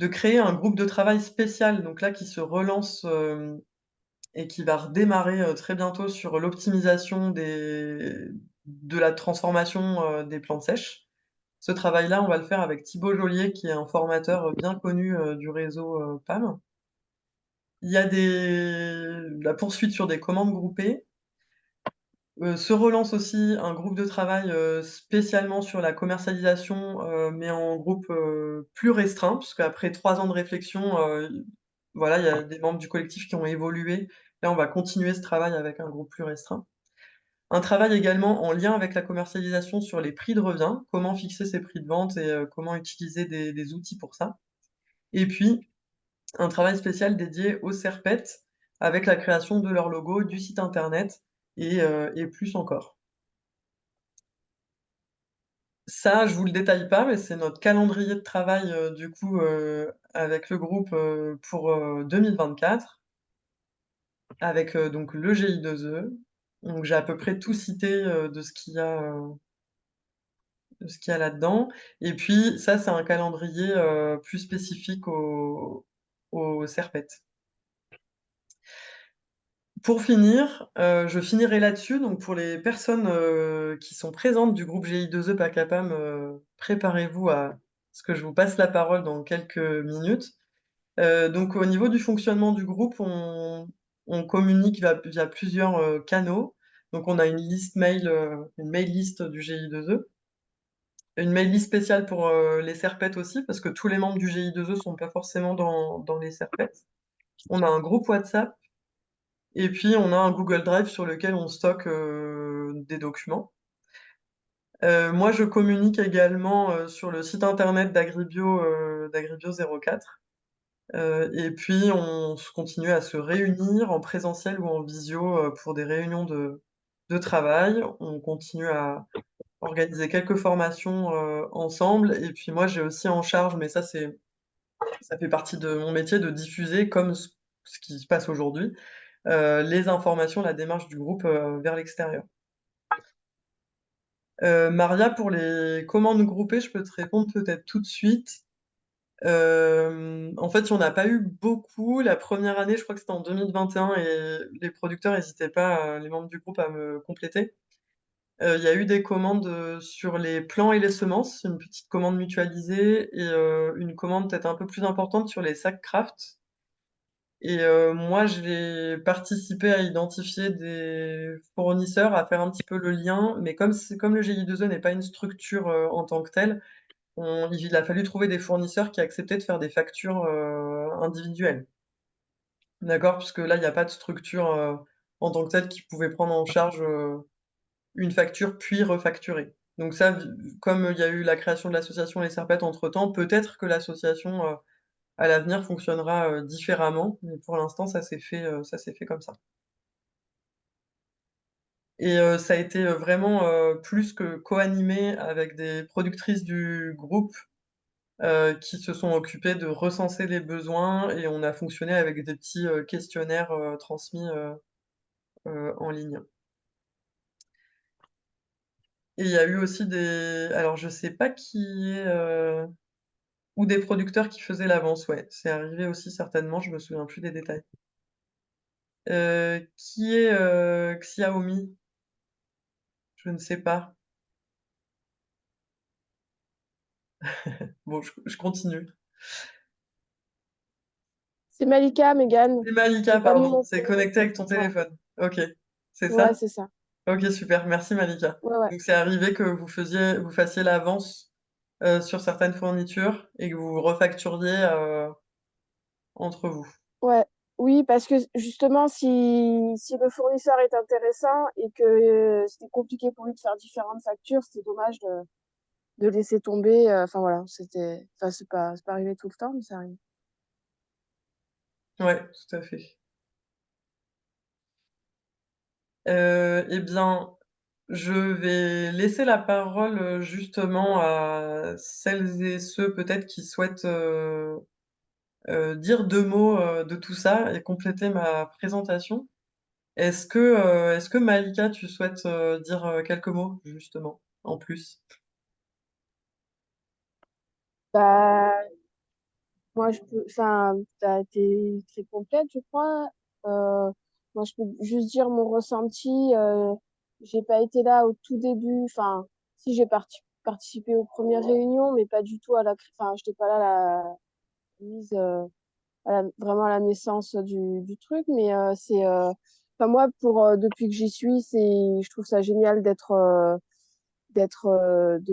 De créer un groupe de travail spécial, donc là qui se relance, et qui va redémarrer, très bientôt sur l'optimisation de la transformation, des plantes sèches. Ce travail-là, on va le faire avec Thibaut Joliet, qui est un formateur, bien connu, du réseau, PAM. Il y a la poursuite sur des commandes groupées. Se relance aussi un groupe de travail, spécialement sur la commercialisation, mais en groupe, plus restreint, puisqu'après 3 ans de réflexion, voilà, il y a des membres du collectif qui ont évolué. Là, on va continuer ce travail avec un groupe plus restreint. Un travail également en lien avec la commercialisation sur les prix de revient, comment fixer ses prix de vente et comment utiliser des outils pour ça. Et puis, un travail spécial dédié aux Serpettes, avec la création de leur logo, du site internet et plus encore. Ça, je vous le détaille pas, mais c'est notre calendrier de travail, du coup, avec le groupe, pour, 2024, avec, donc le GI2E. Donc j'ai à peu près tout cité, de ce qu'il y a là-dedans. Et puis ça, c'est un calendrier, plus spécifique au Serpette. Pour finir, je finirai là-dessus. Donc pour les personnes, qui sont présentes du groupe GI2E PACAPAM, préparez-vous à ce que je vous passe la parole dans quelques minutes. Donc au niveau du fonctionnement du groupe, on communique via plusieurs, canaux. Donc on a une liste mail, une mail list du GI2E, une mail list spéciale pour, les Serpettes aussi, parce que tous les membres du GI2E sont pas forcément dans les Serpettes. On a un groupe WhatsApp et puis on a un Google Drive sur lequel on stocke, des documents. Moi je communique également, sur le site internet d'Agribio 04. Et puis on continue à se réunir en présentiel ou en visio, pour des réunions de travail. On continue à organiser quelques formations, ensemble. Et puis moi j'ai aussi en charge, mais ça fait partie de mon métier, de diffuser comme ce qui se passe aujourd'hui, les informations, la démarche du groupe, vers l'extérieur. Maria, pour les commandes groupées, je peux te répondre peut-être tout de suite. En fait, il y en a pas eu beaucoup. La première année, je crois que c'était en 2021 et les producteurs n'hésitaient pas, les membres du groupe à me compléter. Il y a eu des commandes, sur les plants et les semences, une petite commande mutualisée et une commande peut-être un peu plus importante sur les sacs Kraft. Et moi, j'ai participé à identifier des fournisseurs, à faire un petit peu le lien, mais comme le GI2E n'est pas une structure, en tant que telle, il a fallu trouver des fournisseurs qui acceptaient de faire des factures, individuelles. D'accord? Puisque là, il y a pas de structure, en tant que telle qui pouvait prendre en charge, une facture puis refacturer. Donc ça, comme il y a eu la création de l'association Les Serpettes entre-temps, peut-être que l'association, à l'avenir fonctionnera, différemment, mais pour l'instant, ça s'est fait comme ça. Et ça a été, vraiment, plus que co-animé avec des productrices du groupe, qui se sont occupées de recenser les besoins et on a fonctionné avec des petits, questionnaires, transmis, en ligne. Et il y a eu aussi alors je sais pas qui est, ou des producteurs qui faisaient l'avance, ouais. C'est arrivé aussi certainement, je me souviens plus des détails. Qui est, Xiaomi? Je ne sais pas. Bon, je continue. C'est Malika, Megan. C'est Malika, J'ai pas mis pardon, mon c'est prénom. connecté avec ton Ouais, téléphone. OK, c'est ouais, ça? c'est ça. OK, super, merci Malika. Ouais, ouais. Donc c'est arrivé que vous fassiez l'avance, sur certaines fournitures et que vous refacturiez, entre vous? Ouais. Oui, parce que justement, si le fournisseur est intéressant et que c'était compliqué pour lui de faire différentes factures, c'était dommage de laisser tomber. Enfin voilà, enfin, c'est pas arrivé tout le temps, mais ça arrive. Ouais, tout à fait. Et bien, je vais laisser la parole, justement à celles et ceux peut-être qui souhaitent, dire 2 mots, de tout ça et compléter ma présentation. Est-ce que Malika, tu souhaites, dire, quelques mots justement, en plus? Bah, moi, enfin, t'as été très complète, je crois. Moi, je peux juste dire mon ressenti. J'ai pas été là au tout début. Enfin, si j'ai participé aux premières réunions, mais pas du tout enfin, j'étais pas là à la mise, vraiment à la naissance du truc. Mais enfin, moi, depuis que j'y suis, je trouve ça génial de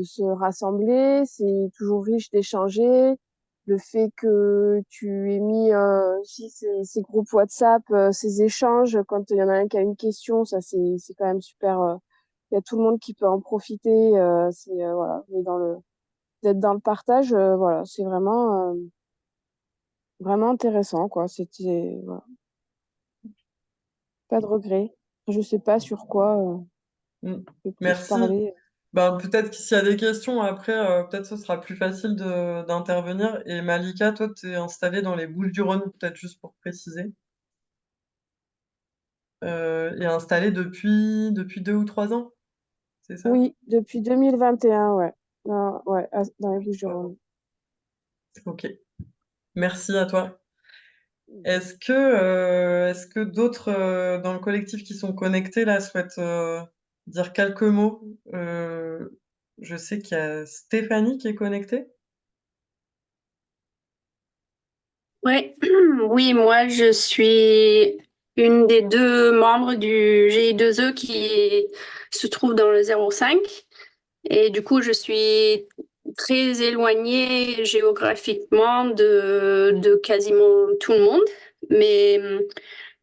se rassembler. C'est toujours riche d'échanger. Le fait que tu aies mis aussi ces groupes WhatsApp, ces échanges, quand il y en a un qui a une question, ça c'est quand même super. Il y a tout le monde qui peut en profiter. Voilà, mais d'être dans le partage, voilà, c'est vraiment intéressant quoi. C'était voilà, pas de regret. Je sais pas sur quoi Mmh. je peux plus Merci. parler. Ben, peut-être que s'il y a des questions après, peut-être ce sera plus facile d'intervenir. Et Malika, toi, tu es installée dans les Bouches-du-Rhône, peut-être juste pour préciser. Et installée depuis 2 ou 3 ans, c'est ça? Oui, depuis 2021, ouais. Ouais, dans les Bouches-du-Rhône. Ok, merci à toi. Est-ce que d'autres dans le collectif qui sont connectés là souhaitent dire quelques mots? Je sais qu'il y a Stéphanie qui est connectée. Ouais. Oui, moi je suis une des deux membres du GI2E qui se trouve dans le 05 et du coup je suis très éloignée géographiquement de quasiment tout le monde. Mais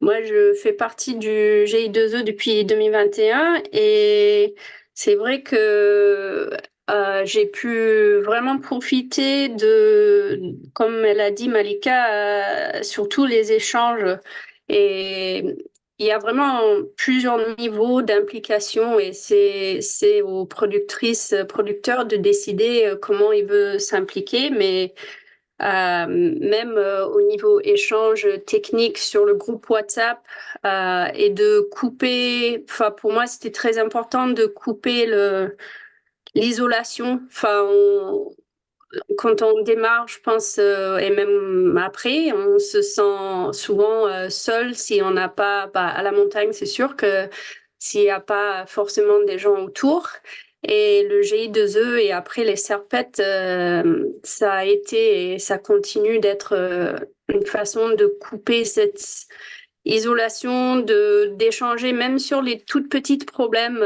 moi je fais partie du GI2E depuis 2021 et c'est vrai que j'ai pu vraiment profiter comme elle a dit Malika, surtout les échanges. Et il y a vraiment plusieurs niveaux d'implication et c'est aux productrices, producteurs de décider comment ils veulent s'impliquer. Mais même au niveau échange technique sur le groupe WhatsApp et de couper, enfin pour moi c'était très important de couper l'isolation. Quand on démarre, je pense, et même après, on se sent souvent seul si on n'a pas, bah, à la montagne, c'est sûr que s'il n'y a pas forcément des gens autour. Et le GI2E et après les Serpettes, ça a été et ça continue d'être une façon de couper cette isolation, d'échanger même sur les toutes petites problèmes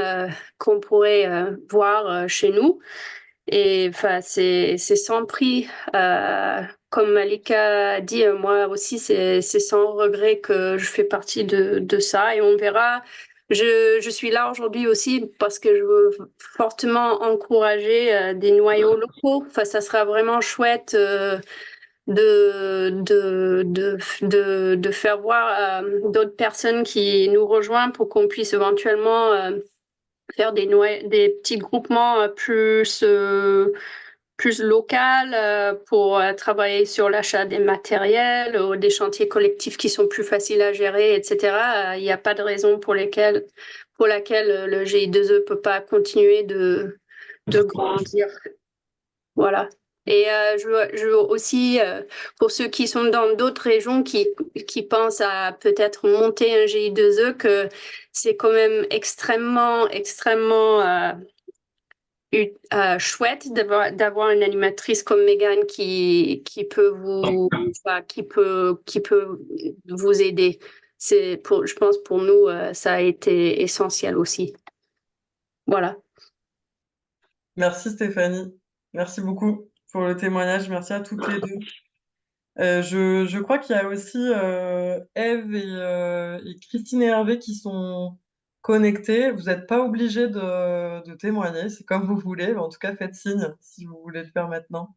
qu'on pourrait voir chez nous. Et enfin, c'est sans prix. Comme Malika a dit, moi aussi, c'est sans regret que je fais partie de ça. Et on verra. Je suis là aujourd'hui aussi parce que je veux fortement encourager des noyaux locaux. Enfin, ça sera vraiment chouette de faire voir d'autres personnes qui nous rejoignent pour qu'on puisse éventuellement faire des petits groupements plus local pour travailler sur l'achat des matériels ou des chantiers collectifs qui sont plus faciles à gérer, etc. Il n'y a pas de raison pour laquelle le GI2E peut pas continuer de grandir. Voilà. Et je veux aussi, pour ceux qui sont dans d'autres régions qui pensent à peut-être monter un GI2E, que c'est quand même extrêmement chouette d'avoir une animatrice comme Megan qui peut enfin, qui peut vous aider. Je pense pour nous, ça a été essentiel aussi. Voilà. Merci Stéphanie. Merci beaucoup pour le témoignage. Merci à toutes les deux. Je crois qu'il y a aussi Eve et Christine et Hervé qui sont connectés. Vous n'êtes pas obligés de témoigner, c'est comme vous voulez. En tout cas, faites signe si vous voulez le faire maintenant.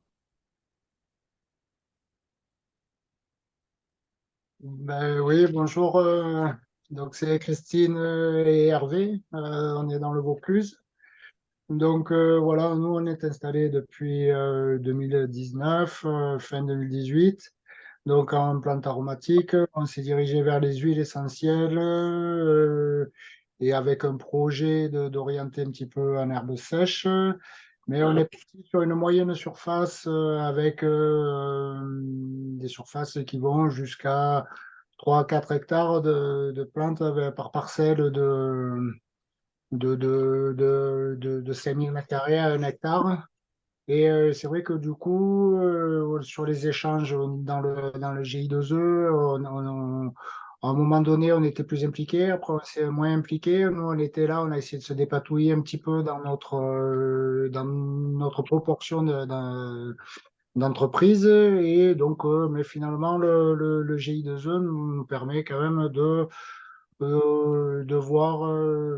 Ben oui, bonjour. Donc c'est Christine et Hervé. On est dans le Vaucluse. Donc voilà, nous on est installés depuis 2019, fin 2018. Donc en plante aromatique, on s'est dirigé vers les huiles essentielles et avec un projet d'orienter un petit peu en herbe sèche. Mais on est parti sur une moyenne surface avec des surfaces qui vont jusqu'à 3 à 4 hectares de plantes par parcelle de 5000 mètres carrés à 1 hectare. Et c'est vrai que du coup, sur les échanges dans le GI2E, à un moment donné, on était plus impliqué, après on s'est moins impliqué. Nous, on était là, on a essayé de se dépatouiller un petit peu dans notre proportion d'entreprise. Et donc, mais finalement, le GI2E nous permet quand même de voir,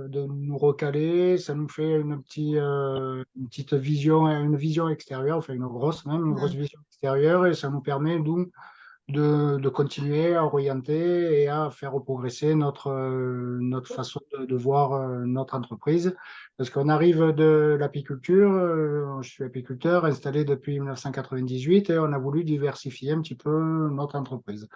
de nous recaler. Ça nous fait une petite vision, une vision extérieure, enfin une grosse même, une grosse vision extérieure, et ça nous permet, nous, de continuer à orienter et à faire progresser notre façon de voir notre entreprise. Parce qu'on arrive de l'apiculture, je suis apiculteur installé depuis 1998 et on a voulu diversifier un petit peu notre entreprise.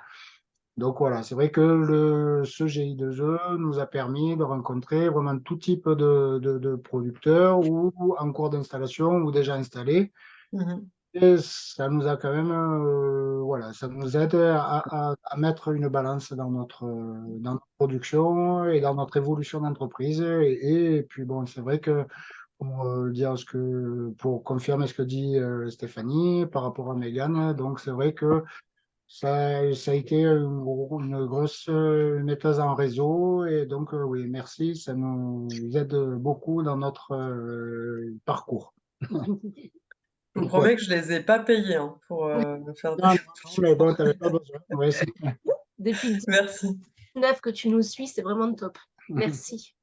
Donc voilà, c'est vrai que ce GI2E nous a permis de rencontrer vraiment tout type de producteurs ou en cours d'installation ou déjà installés. Mmh. Et ça nous a quand même, voilà, ça nous aide à mettre une balance dans notre production et dans notre évolution d'entreprise. Et puis bon, c'est vrai que pour confirmer ce que dit Stéphanie par rapport à Megan, donc c'est vrai que ça a été une grosse metteuse en réseau. Et donc, oui, merci, ça nous aide beaucoup dans notre parcours. Je vous Donc, voilà. promets que je les ai pas payés, hein, pour, faire des Non, non, mais bon, tu n'avais pas publications. besoin. Ouais, Depuis le Merci. 19 que tu nous suis, c'est vraiment top. Merci.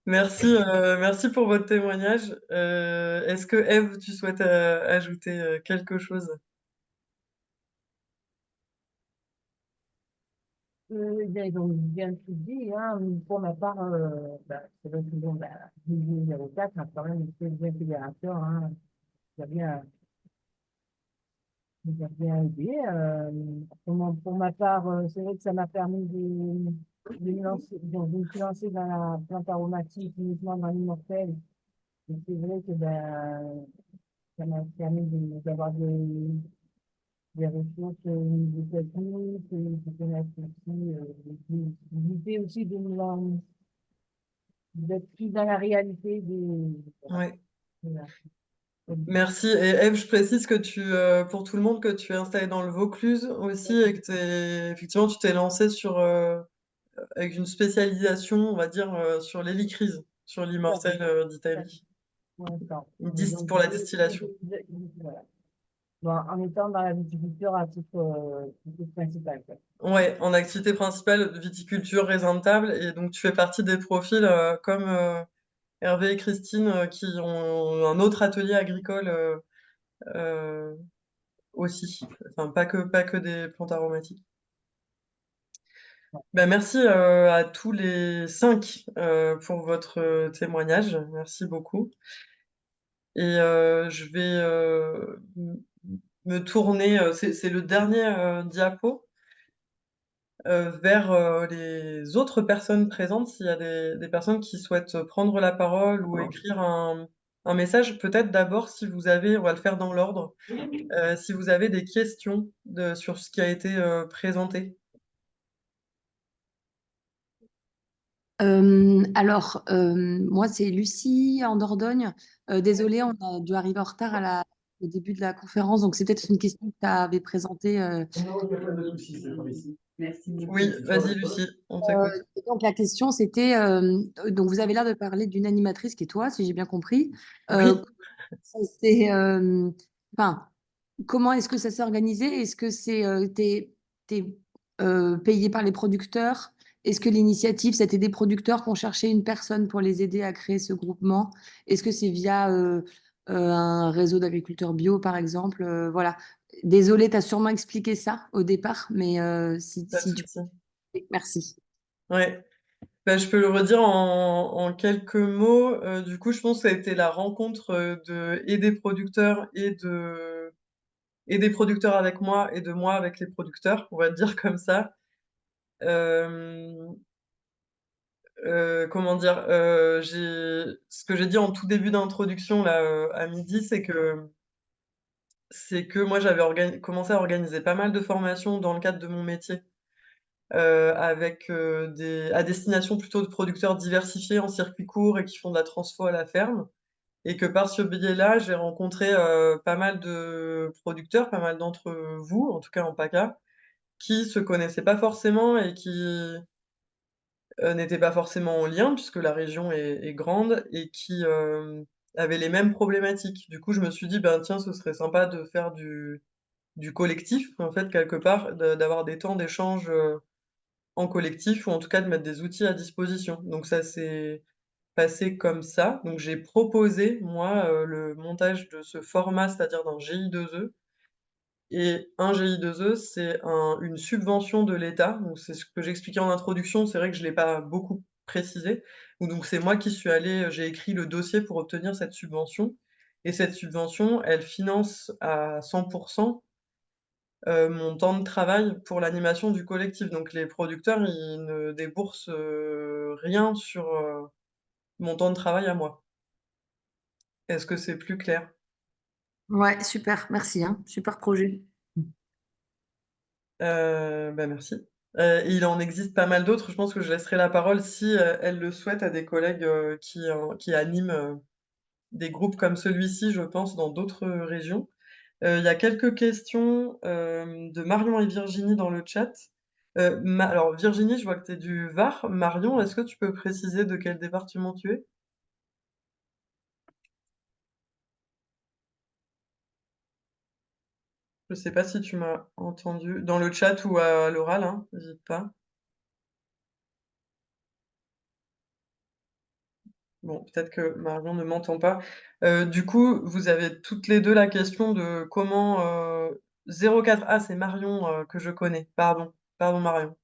Merci pour votre témoignage. Est-ce que Ève, tu souhaites, ajouter, quelque chose? Bien, ils ont bien tout dit, hein. Pour ma part, c'est vrai que bon, Didier 04 a quand même été bien fédérateur, hein. Il a bien, il a bien aidé. Pour ma part, c'est vrai que ça m'a permis de me lancer, de me lancer dans la plante aromatique, uniquement dans l'immortel. Et c'est vrai que ça m'a permis d'avoir des ressources au niveau technique, de connaître aussi, d'idée aussi d'être plus dans la réalité voilà, Ouais. de la- Merci. Et Ève, je précise que pour tout le monde, que tu es installée dans le Vaucluse aussi et que effectivement, tu t'es lancée avec une spécialisation, on va dire, sur l'hélicryse, sur l'immortelle, d'Italie. pour l'instant. Pour la distillation. Voilà. Bon, en étant dans la viticulture à titre principal, quoi. Ouais, en activité principale, viticulture, raisin de table, et donc tu fais partie des profils, comme, Hervé et Christine, qui ont un autre atelier agricole, heu, aussi. Enfin, pas que des plantes aromatiques. Bah, merci, à tous les 5 pour votre, témoignage. Merci beaucoup. Et je vais, me tourner, c'est le dernier, diapo, vers, les autres personnes présentes. S'il y a des personnes qui souhaitent prendre la parole ou écrire un message, peut-être d'abord si vous avez, on va le faire dans l'ordre, si vous avez des questions sur ce qui a été, présenté. Moi, c'est Lucie en Dordogne. Désolée, on a dû arriver en retard au début de la conférence, donc c'est peut-être une question que tu avais présentée. Non, il n'y a pas de souci, c'est comme ici. Merci. Oui, vas-y Lucie, on t'écoute. Et donc la question, c'était, donc vous avez l'air de parler d'une animatrice qui est toi, si j'ai bien compris. Oui. Ça, enfin, comment est-ce que ça s'est organisé? Est-ce que t'es payé par les producteurs? Est-ce que l'initiative, c'était des producteurs qui ont cherché une personne pour les aider à créer ce groupement? Est-ce que c'est via un réseau d'agriculteurs bio, par exemple? Voilà. Désolée, tu as sûrement expliqué ça au départ, mais Pas de si tu... souci. Merci. Ouais. Bah, je peux le redire en quelques mots. Du coup, je pense que ça a été la rencontre, des producteurs et des producteurs avec moi et de moi avec les producteurs, on va le dire comme ça. Hem, comment dire? Ce que j'ai dit en tout début d'introduction là, à midi, c'est que moi j'avais commencé à organiser pas mal de formations dans le cadre de mon métier, avec, à destination plutôt de producteurs diversifiés en circuit court et qui font de la transfo à la ferme. Et que par ce biais-là, j'ai rencontré, pas mal de producteurs, pas mal d'entre vous, en tout cas en PACA, qui se connaissaient pas forcément et qui, n'étaient pas forcément en lien puisque la région est grande et qui, avaient les mêmes problématiques. Du coup, je me suis dit: «Ben, tiens, ce serait sympa de faire du collectif, en fait, quelque part, d'avoir des temps d'échange, en collectif ou en tout cas de mettre des outils à disposition». Donc ça s'est passé comme ça. Donc j'ai proposé, moi, le montage de ce format, c'est-à-dire d'un GI2E, et un GI2E, c'est une subvention de l'État. Donc c'est ce que j'expliquais en introduction, c'est vrai que je l'ai pas beaucoup précisé. Donc c'est moi qui suis allée, j'ai écrit le dossier pour obtenir cette subvention et cette subvention, elle finance à 100 mon temps de travail pour l'animation du collectif. Donc les producteurs, ils ne déboursent, rien sur, mon temps de travail à moi. Est-ce que c'est plus clair? Ouais, super, merci, hein. Super projet. Bah, merci. Il en existe pas mal d'autres. Je pense que je laisserai la parole si, elles le souhaitent à des collègues, qui animent, des groupes comme celui-ci, je pense, dans d'autres, régions. Il y a quelques questions, de Marion et Virginie dans le chat. Ma alors Virginie, je vois que tu es du Var. Marion, est-ce que tu peux préciser de quel département tu es? Je sais pas si tu m'as entendu dans le chat ou à l'oral, hein, n'hésite pas. Bon, peut-être que Marion ne m'entend pas. Du coup, vous avez toutes les 2 la question de comment, 04 ah, c'est Marion, que je connais, pardon. Pardon Marion.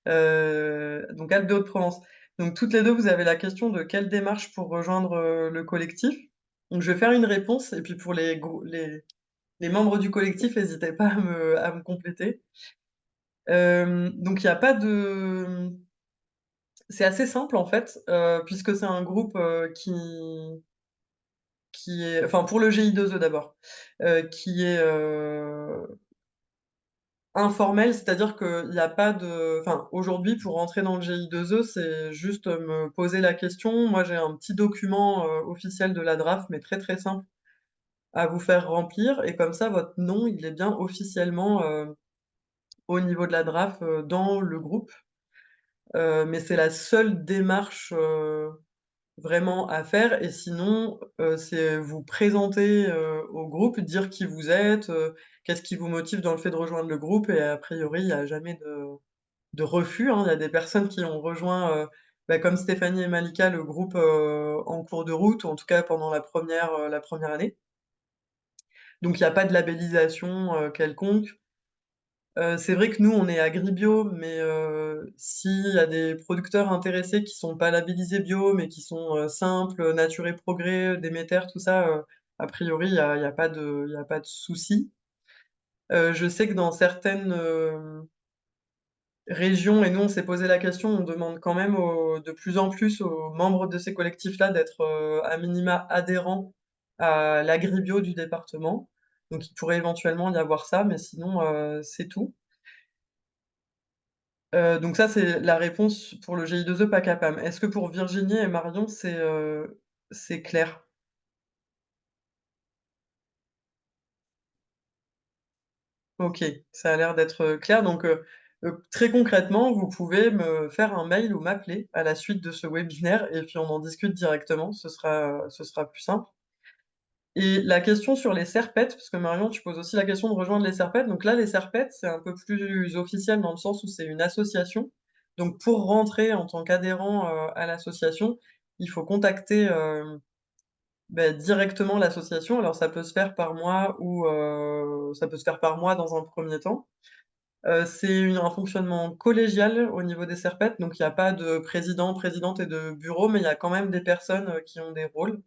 Donc Alpes de Haute-Provence. Donc toutes les 2, vous avez la question de quelle démarche pour rejoindre, le collectif. Donc je vais faire une réponse et puis pour les membres du collectif, n'hésitez pas à me compléter. Donc il y a pas de c'est assez simple en fait, puisque c'est un groupe, qui est enfin pour le GI2E d'abord, qui est, informel, c'est-à-dire qu'il y a pas de enfin aujourd'hui pour rentrer dans le GI2E, c'est juste, me poser la question. Moi j'ai un petit document, officiel de la DRAF, mais très, très simple à vous faire remplir et comme ça votre nom, il est bien officiellement, au niveau de la DRAF, dans le groupe. Mais c'est la seule démarche, vraiment à faire et sinon, c'est vous présenter, au groupe, dire qui vous êtes, qu'est-ce qui vous motive dans le fait de rejoindre le groupe et a priori, il y a jamais de refus, hein. Il y a des personnes qui ont rejoint, bah, comme Stéphanie et Malika, le groupe, en cours de route ou en tout cas pendant la première année. Donc il y a pas de labellisation, quelconque. C'est vrai que nous, on est agri-bio, mais s'il y a des producteurs intéressés qui sont pas labellisés bio, mais qui sont, simples, Nature et Progrès, Déméter, tout ça, a priori, il y a pas de souci. Je sais que dans certaines, régions et nous, on s'est posé la question, on demande quand même de plus en plus aux membres de ces collectifs-là d'être, à minima adhérents à l'agri-bio du département. Donc il pourrait éventuellement y avoir ça, mais sinon, c'est tout. Donc ça, c'est la réponse pour le GI2E PACAPAM. Est-ce que pour Virginie et Marion, c'est clair? OK, ça a l'air d'être, clair donc très concrètement, vous pouvez me faire un mail ou m'appeler à la suite de ce webinaire et puis on en discute directement, ce sera plus simple. Et la question sur les serpettes, parce que Marion, tu poses aussi la question de rejoindre les serpettes. Donc là, les serpettes, c'est un peu plus officiel dans le sens où c'est une association. Donc pour rentrer en tant qu'adhérent, à l'association, il faut contacter, bah, directement l'association. Alors ça peut se faire par mois ou, ça peut se faire par mois dans un premier temps. C'est un fonctionnement collégial au niveau des serpettes, donc il y a pas de président, présidente et de bureau, mais il y a quand même des personnes, qui ont des rôles.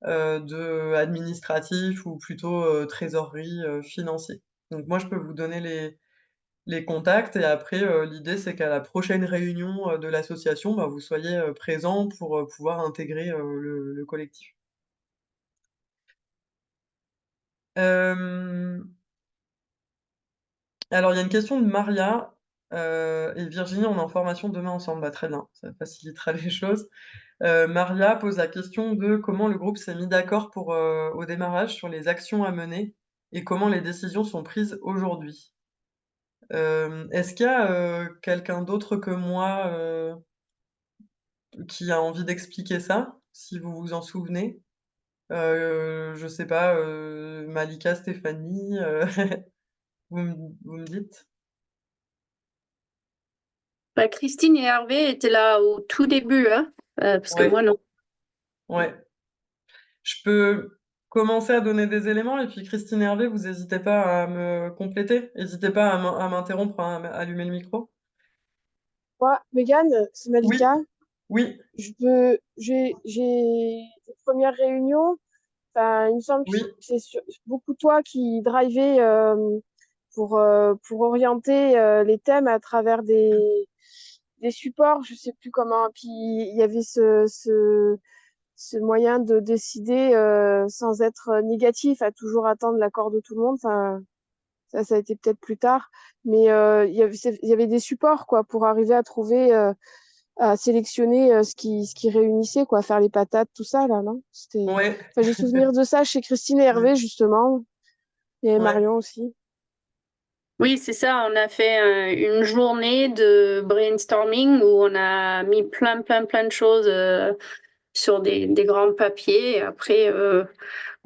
De administratif ou plutôt, trésorerie, financier. Donc moi, je peux vous donner les contacts et après, l'idée, c'est qu'à la prochaine réunion, de l'association, bah, vous soyez, présents pour, pouvoir intégrer, le collectif. Hem, alors il y a une question de Maria, et Virginie, on est en formation demain ensemble. Bah, très bien, ça facilitera les choses. Maria pose la question de comment le groupe s'est mis d'accord pour, au démarrage sur les actions à mener et comment les décisions sont prises aujourd'hui. Est-ce qu'il y a, quelqu'un d'autre que moi, qui a envie d'expliquer ça? Si vous vous en souvenez? Je sais pas, Malika, Stéphanie, vous me dites? Bah, Christine et Hervé étaient là au tout début, hein, parce que Ouais, moi non. ouais. Je peux commencer à donner des éléments et puis Christine et Hervé, vous n'hésitez pas à me compléter. N'hésitez pas à m'interrompre, à allumer le micro. Moi, Mégane, c'est Oui, Malika. oui, J'ai les premières réunions. Enfin, il me semble que oui, beaucoup toi qui drivais pour orienter les thèmes à travers des supports, je sais plus comment. Puis il y avait ce moyen de décider sans être négatif, à toujours attendre l'accord de tout le monde. Enfin, ça a été peut-être plus tard. Mais il y avait des supports quoi, pour arriver à trouver, à sélectionner ce qui réunissait, quoi, faire les patates, tout ça, là, non? ouais, Enfin, j'ai souvenir de ça chez Christine et ouais, Hervé, justement. Il y avait ouais, Marion aussi. Oui, c'est ça. On a fait une journée de brainstorming où on a mis plein de choses sur des grands papiers. Après,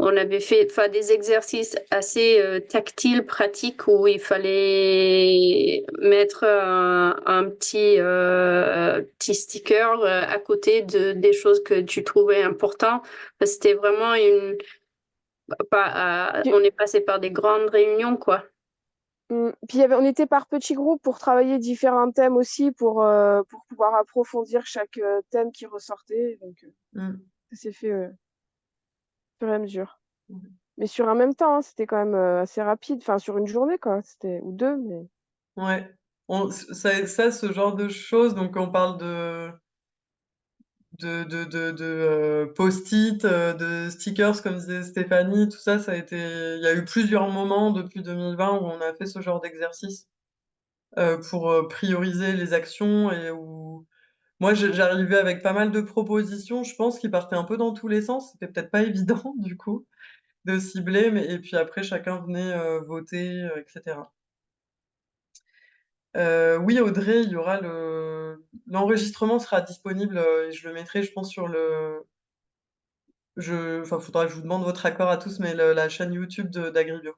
on avait fait enfin, des exercices assez tactiles, pratiques, où il fallait mettre un petit sticker à côté des choses que tu trouvais importantes. C'était vraiment Puis, on est passé par des grandes réunions, quoi. puis on était par petits groupes pour travailler différents thèmes aussi, pour pouvoir approfondir chaque thème qui ressortait. Donc, mm, ça s'est fait au fur et à mesure. Mais sur un même temps, hein, c'était quand même assez rapide. Enfin, sur une journée, quoi. C'était, ou deux, mais. ouais. Ce genre de choses, donc on parle post-it, de stickers, comme disait Stéphanie, tout ça, il y a eu plusieurs moments depuis 2020 où on a fait ce genre d'exercice pour prioriser les actions et où moi j'arrivais avec pas mal de propositions, je pense, qui partaient un peu dans tous les sens. C'était peut-être pas évident du coup de cibler, mais et puis après chacun venait voter, etc. Oui, Audrey, il y aura l'enregistrement sera disponible et je le mettrai, je pense, sur enfin, faudra que je vous demande votre accord à tous, mais la chaîne YouTube d'Agribio.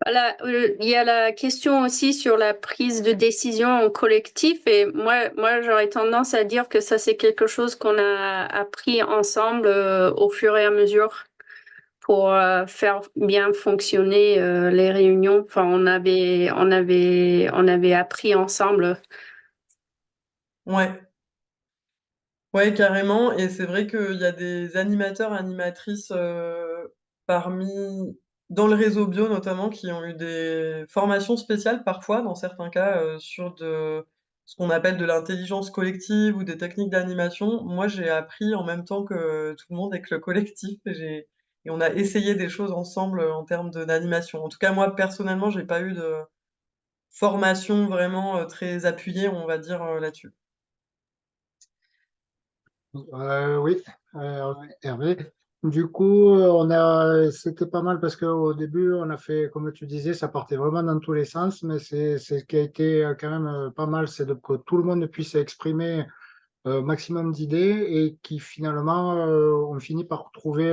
Voilà, il y a la question aussi sur la prise de décision en collectif et moi j'aurais tendance à dire que ça c'est quelque chose qu'on a appris ensemble au fur et à mesure pour faire bien fonctionner les réunions. Enfin, on avait appris ensemble. Ouais. Ouais, carrément. Et c'est vrai qu'il y a des animateurs, animatrices dans le réseau bio notamment, qui ont eu des formations spéciales parfois, dans certains cas, sur ce qu'on appelle de l'intelligence collective ou des techniques d'animation. Moi, j'ai appris en même temps que tout le monde avec le collectif et on a essayé des choses ensemble en termes d'animation. En tout cas, moi, personnellement, j'ai pas eu de formation vraiment très appuyée, on va dire, là-dessus. Oui, Hervé. Du coup, c'était pas mal parce qu'au début, on a fait, comme tu disais, ça partait vraiment dans tous les sens, mais c'est ce qui a été quand même pas mal, c'est que tout le monde puisse exprimer maximum d'idées et qui finalement, on finit par trouver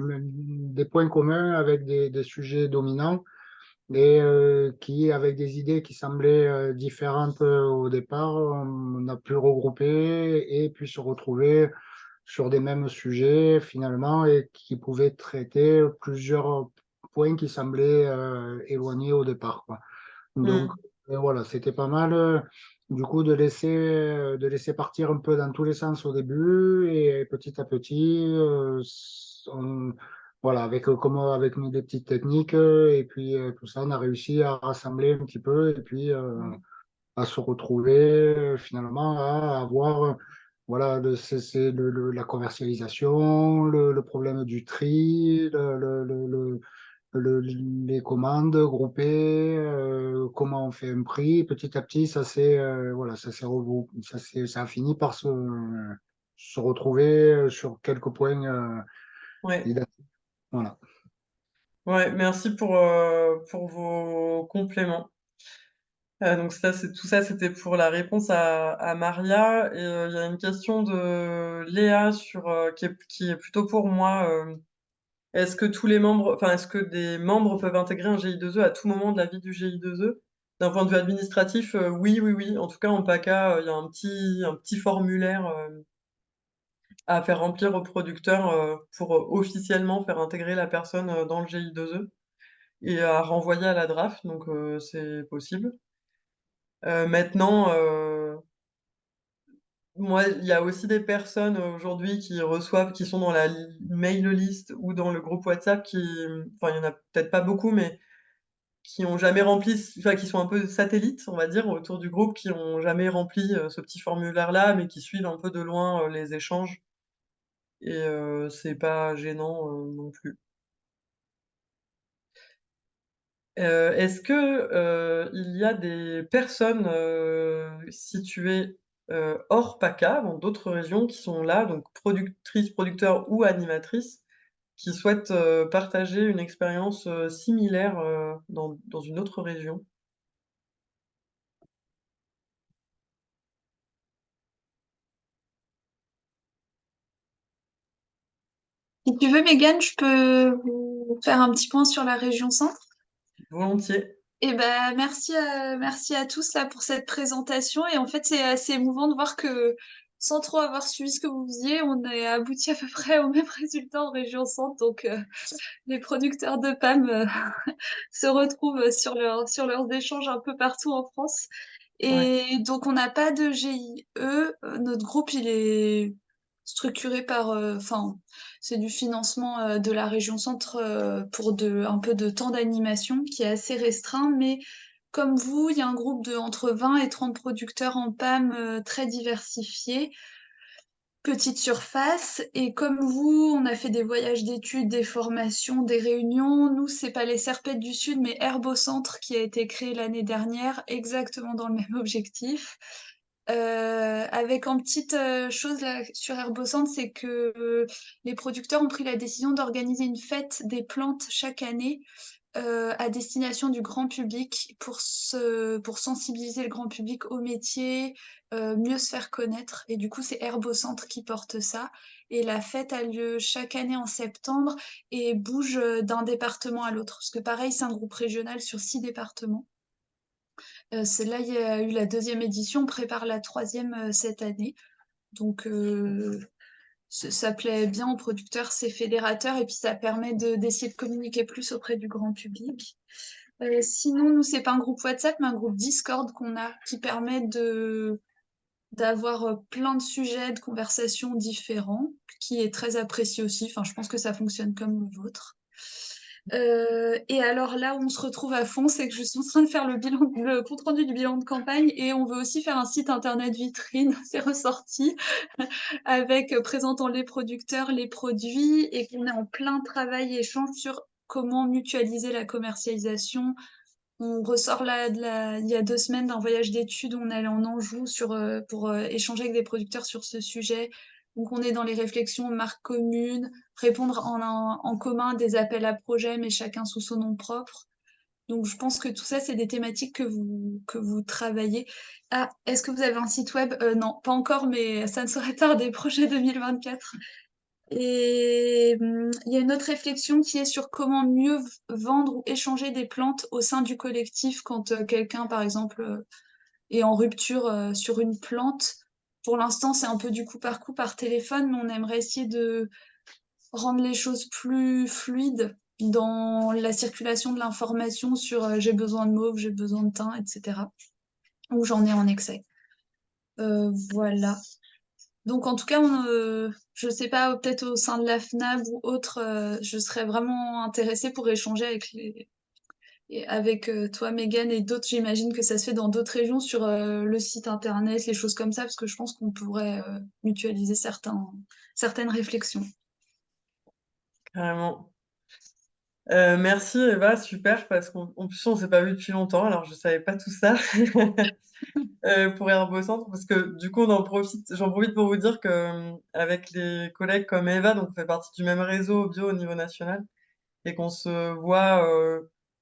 des points communs avec des sujets dominants et qui, avec des idées qui semblaient différentes au départ, on a pu regrouper et puis se retrouver sur des mêmes sujets finalement et qui pouvaient traiter plusieurs points qui semblaient éloignés au départ, quoi. Donc Mmh. voilà, c'était pas mal du coup de laisser partir un peu dans tous les sens au début et petit à petit, voilà, avec des petites techniques et puis tout ça, on a réussi à rassembler un petit peu et puis à se retrouver finalement à avoir voilà la commercialisation, le problème du tri, les commandes groupées, comment on fait un prix. Petit à petit, voilà, ça a fini par se retrouver sur quelques points Ouais. identiques. Voilà. Ouais, merci pour vos compléments. Donc tout ça, c'était pour la réponse à Maria. Et il y a une question de Léa qui est plutôt pour moi. Est-ce que des membres peuvent intégrer un GI2E à tout moment de la vie du GI2E? D'un point de vue administratif, oui, oui, oui. En tout cas, en PACA, il y a un petit formulaire à faire remplir au producteur, pour, officiellement faire intégrer la personne, dans le GI2E et à renvoyer à la DRAF, donc c'est possible. Maintenant, moi, il y a aussi des personnes, aujourd'hui qui sont dans la mail list ou dans le groupe WhatsApp enfin, il y en a peut-être pas beaucoup, mais qui ont jamais rempli enfin, qui sont un peu satellites, on va dire, autour du groupe, qui ont jamais rempli, ce petit formulaire-là, mais qui suivent un peu de loin, les échanges et c'est pas gênant, non plus. Est-ce que, il y a des personnes, situées, hors PACA, dans d'autres régions qui sont là, donc productrices, producteurs ou animatrices, qui souhaitent, partager une expérience, similaire, dans une autre région? Si tu veux, Mégane, je peux vous faire un petit point sur la région Centre. Volontiers. Eh ben, merci à tous là pour cette présentation. Et en fait, c'est assez émouvant de voir que sans trop avoir suivi ce que vous faisiez, on est abouti à peu près au même résultat en région Centre. Donc, les producteurs de PAM se retrouvent sur leurs échanges un peu partout en France. Ouais. Et donc, on n'a pas de GIE. Notre groupe, il est structuré par, enfin, c'est du financement de la région Centre pour un peu de temps d'animation qui est assez restreint, mais comme vous, il y a un groupe de entre 20 et 30 producteurs en PAM très diversifiés, petite surface, et comme vous, on a fait des voyages d'études, des formations, des réunions. Nous, c'est pas les Serpettes du Sud, mais Herbocentre qui a été créé l'année dernière, exactement dans le même objectif. Avec en petite chose là sur Herbocentre, c'est que les producteurs ont pris la décision d'organiser une fête des plantes chaque année à destination du grand public pour sensibiliser le grand public au métier, mieux se faire connaître. Et du coup, c'est Herbocentre qui porte ça. Et la fête a lieu chaque année en septembre et bouge d'un département à l'autre. Parce que pareil, c'est un groupe régional sur 6 départements. Là, il y a eu la deuxième édition, on prépare la troisième cette année. Donc, ça plaît bien aux producteurs, c'est fédérateur et puis ça permet d'essayer de communiquer plus auprès du grand public. Sinon, nous, c'est pas un groupe WhatsApp, mais un groupe Discord qu'on a qui permet d'avoir plein de sujets de conversation différents, qui est très apprécié aussi. Enfin, je pense que ça fonctionne comme le vôtre. Et alors là où on se retrouve à fond, c'est que je suis en train de faire le compte rendu du bilan de campagne et on veut aussi faire un site internet vitrine, c'est ressorti, avec présentant les producteurs, les produits et qu'on est en plein travail et échange sur comment mutualiser la commercialisation. On ressort là, il y a 2 semaines d'un voyage d'études où on allait en Anjou pour échanger avec des producteurs sur ce sujet. Donc on est dans les réflexions marque commune, répondre en commun à des appels à projets, mais chacun sous son nom propre. Donc je pense que tout ça, c'est des thématiques que vous travaillez. Ah, est-ce que vous avez un site web? Non, pas encore, mais ça ne saurait tarder, projet 2024. Et il y a une autre réflexion qui est sur comment mieux vendre ou échanger des plantes au sein du collectif quand quelqu'un, par exemple, est en rupture sur une plante. Pour l'instant, c'est un peu du coup par téléphone, mais on aimerait essayer de rendre les choses plus fluides dans la circulation de l'information sur j'ai besoin de mauve, j'ai besoin de thym, etc. Ou j'en ai en excès. Voilà. Donc en tout cas, je sais pas, peut-être au sein de la FNAB ou autre, je serais vraiment intéressée pour échanger avec toi, Megan, et d'autres. J'imagine que ça se fait dans d'autres régions sur le site internet, les choses comme ça, parce que je pense qu'on pourrait mutualiser certaines réflexions. Carrément. Merci Eva, super, parce qu'en plus on s'est pas vu depuis longtemps, alors je savais pas tout ça pour Herbocentre, parce que du coup j'en profite pour vous dire que avec les collègues comme Eva, donc on fait partie du même réseau bio au niveau national, et qu'on se voit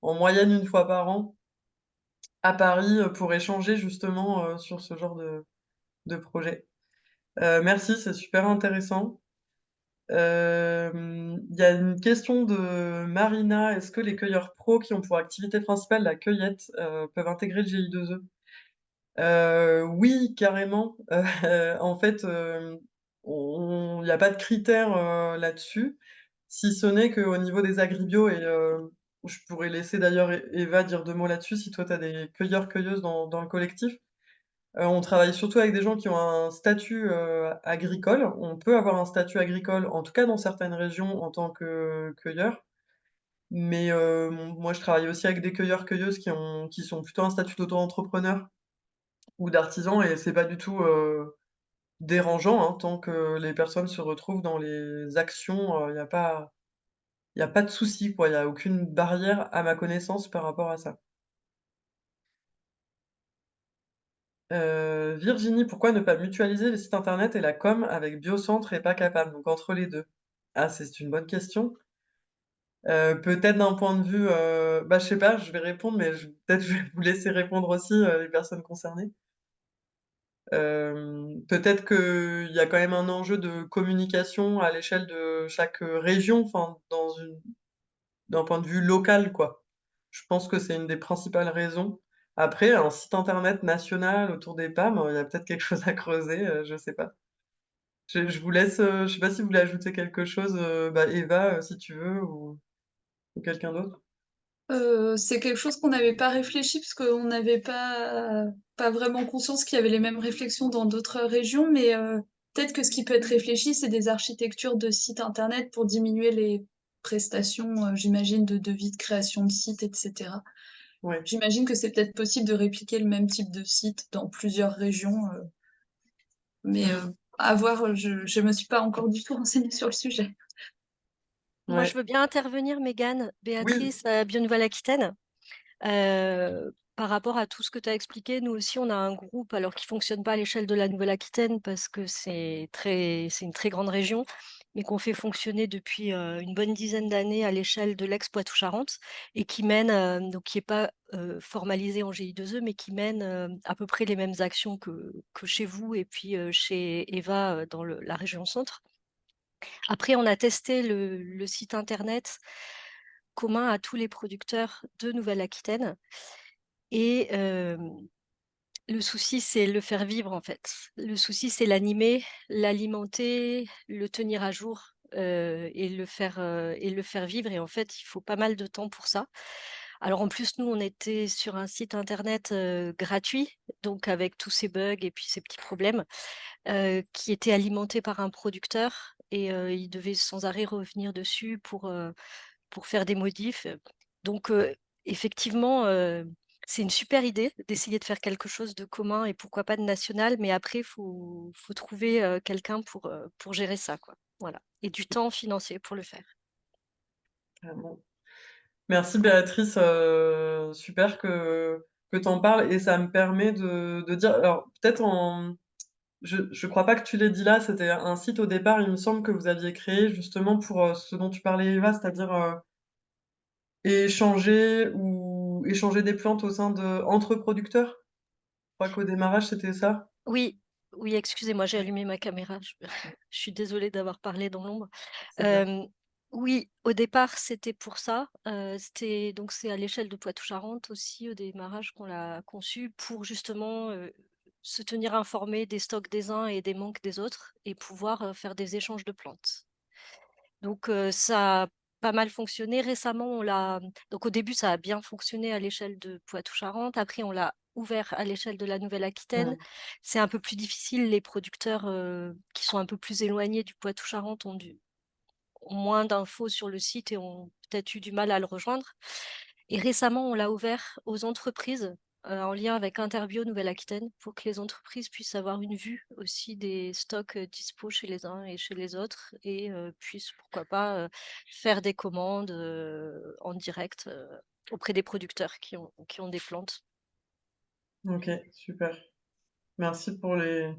en moyenne une fois par an à Paris pour échanger justement sur ce genre de projet. Merci, c'est super intéressant. Il y a une question de Marina: «Est-ce que les cueilleurs pro qui ont pour activité principale la cueillette, peuvent intégrer le GI2E?» Oui, carrément. En fait, il y a pas de critères, là-dessus, si ce n'est qu'au niveau des agribio et je pourrais laisser d'ailleurs Eva dire 2 mots là-dessus si toi tu as des cueilleurs-cueilleuses dans le collectif. On travaille surtout avec des gens qui ont un statut, agricole. On peut avoir un statut agricole, en tout cas dans certaines régions, en tant que cueilleur. Mais moi, je travaille aussi avec des cueilleurs-cueilleuses qui sont plutôt un statut d'auto-entrepreneur ou d'artisan et c'est pas du tout, dérangeant, hein, tant que les personnes se retrouvent dans les actions, il y a pas de souci, quoi. Il y a aucune barrière à ma connaissance par rapport à ça. Virginie, pourquoi ne pas mutualiser les sites internet et la com avec Biocentre et Pacapam, donc entre les 2. Ah, c'est une bonne question. Peut-être d'un point de vue, bah, je sais pas, je vais répondre, mais peut-être je vais vous laisser répondre aussi, les personnes concernées. Peut-être qu'il y a quand même un enjeu de communication à l'échelle de chaque, région, enfin d'un point de vue local, quoi. Je pense que c'est une des principales raisons. Après, un site internet national autour des PAM, il y a peut-être quelque chose à creuser, je sais pas. Je vous laisse, je sais pas si vous voulez ajouter quelque chose, bah, Eva, si tu veux ou quelqu'un d'autre? C'est quelque chose qu'on n'avait pas réfléchi parce qu'on n'avait pas vraiment conscience qu'il y avait les mêmes réflexions dans d'autres régions, mais peut-être que ce qui peut être réfléchi, c'est des architectures de sites internet pour diminuer les prestations, j'imagine, de devis de création de sites, etc. Ouais. J'imagine que c'est peut-être possible de répliquer le même type de site dans plusieurs régions, mais à voir, je me suis pas encore du tout renseignée sur le sujet. Moi, je Ouais. veux bien intervenir, Mégane, Oui. Béatrice, Bio Nouvelle-Aquitaine. Par rapport à tout ce que tu as expliqué, nous aussi, on a un groupe, alors qui ne fonctionne pas à l'échelle de la Nouvelle-Aquitaine parce que c'est une très grande région, mais qu'on fait fonctionner depuis une bonne dizaine d'années à l'échelle de l'ex-Poitou-Charentes et qui mène, donc qui n'est pas formalisé en GI2E, mais qui mène à peu près les mêmes actions que chez vous et puis chez Eva dans la région centre. Après, on a testé le site internet commun à tous les producteurs de Nouvelle-Aquitaine. Et le souci, c'est le faire vivre, en fait. Le souci, c'est l'animer, l'alimenter, le tenir à jour et le faire vivre. Et en fait, il faut pas mal de temps pour ça. Alors en plus, nous, on était sur un site internet gratuit, donc avec tous ces bugs et puis ces petits problèmes, qui était alimenté par un producteur et il devait sans arrêt revenir dessus pour faire des modifs. Donc, effectivement, c'est une super idée d'essayer de faire quelque chose de commun et pourquoi pas de national, mais après, faut trouver quelqu'un pour gérer ça, quoi. Voilà. Et du temps financier pour le faire. Clairement. Merci Béatrice, super que tu en parles et ça me permet de dire alors peut-être je crois pas que tu l'aies dit là, c'était un site au départ, il me semble que vous aviez créé justement pour, ce dont tu parlais Eva, c'est-à-dire, échanger des plantes au sein de entre producteurs? Je crois qu'au démarrage, c'était ça? Oui, oui, excusez-moi, j'ai allumé ma caméra. Je suis désolée d'avoir parlé dans l'ombre. C'est bien. Oui, au départ, c'était pour ça. Donc c'est à l'échelle de Poitou-Charentes aussi, au démarrage, qu'on l'a conçu pour justement se tenir informé des stocks des uns et des manques des autres et pouvoir faire des échanges de plantes. Donc ça a pas mal fonctionné. Récemment, donc au début, ça a bien fonctionné à l'échelle de Poitou-Charentes. Après, on l'a ouvert à l'échelle de la Nouvelle-Aquitaine. Mmh. C'est un peu plus difficile. Les producteurs qui sont un peu plus éloignés du Poitou-Charentes ont moins d'infos sur le site et ont peut-être eu du mal à le rejoindre. Et récemment, on l'a ouvert aux entreprises en lien avec Interbio Nouvelle-Aquitaine pour que les entreprises puissent avoir une vue aussi des stocks dispo chez les uns et chez les autres et puissent, pourquoi pas, faire des commandes en direct auprès des producteurs qui ont des plantes. OK, super. Merci pour les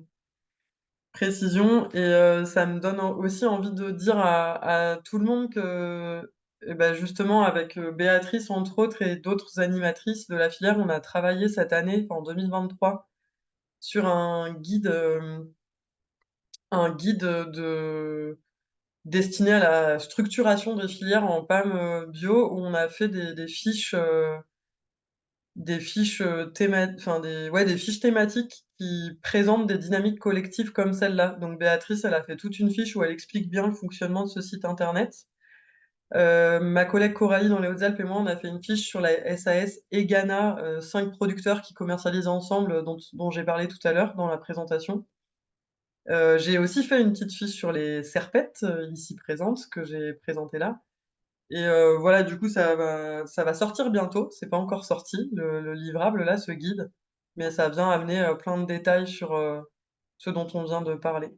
précisions et ça me donne aussi envie de dire à tout le monde que et bah, justement avec, Béatrice entre autres et d'autres animatrices de la filière, on a travaillé cette année, en 2023, sur un guide, de destiné à la structuration des filières en PAM, bio où on a fait des fiches, des fiches, enfin des fiches thématiques qui présentent des dynamiques collectives comme celle-là. Donc Béatrice, elle a fait toute une fiche où elle explique bien le fonctionnement de ce site internet. Ma collègue Coralie dans les Hautes-Alpes et moi, on a fait une fiche sur la SAS et Ghana, 5 producteurs qui commercialisent ensemble, dont j'ai parlé tout à l'heure dans la présentation. J'ai aussi fait une petite fiche sur les serpettes, ici présentes, que j'ai présentées là. Et voilà, du coup, ça va sortir bientôt. C'est pas encore sorti, le livrable là, ce guide, mais ça vient amener, plein de détails sur, ce dont on vient de parler.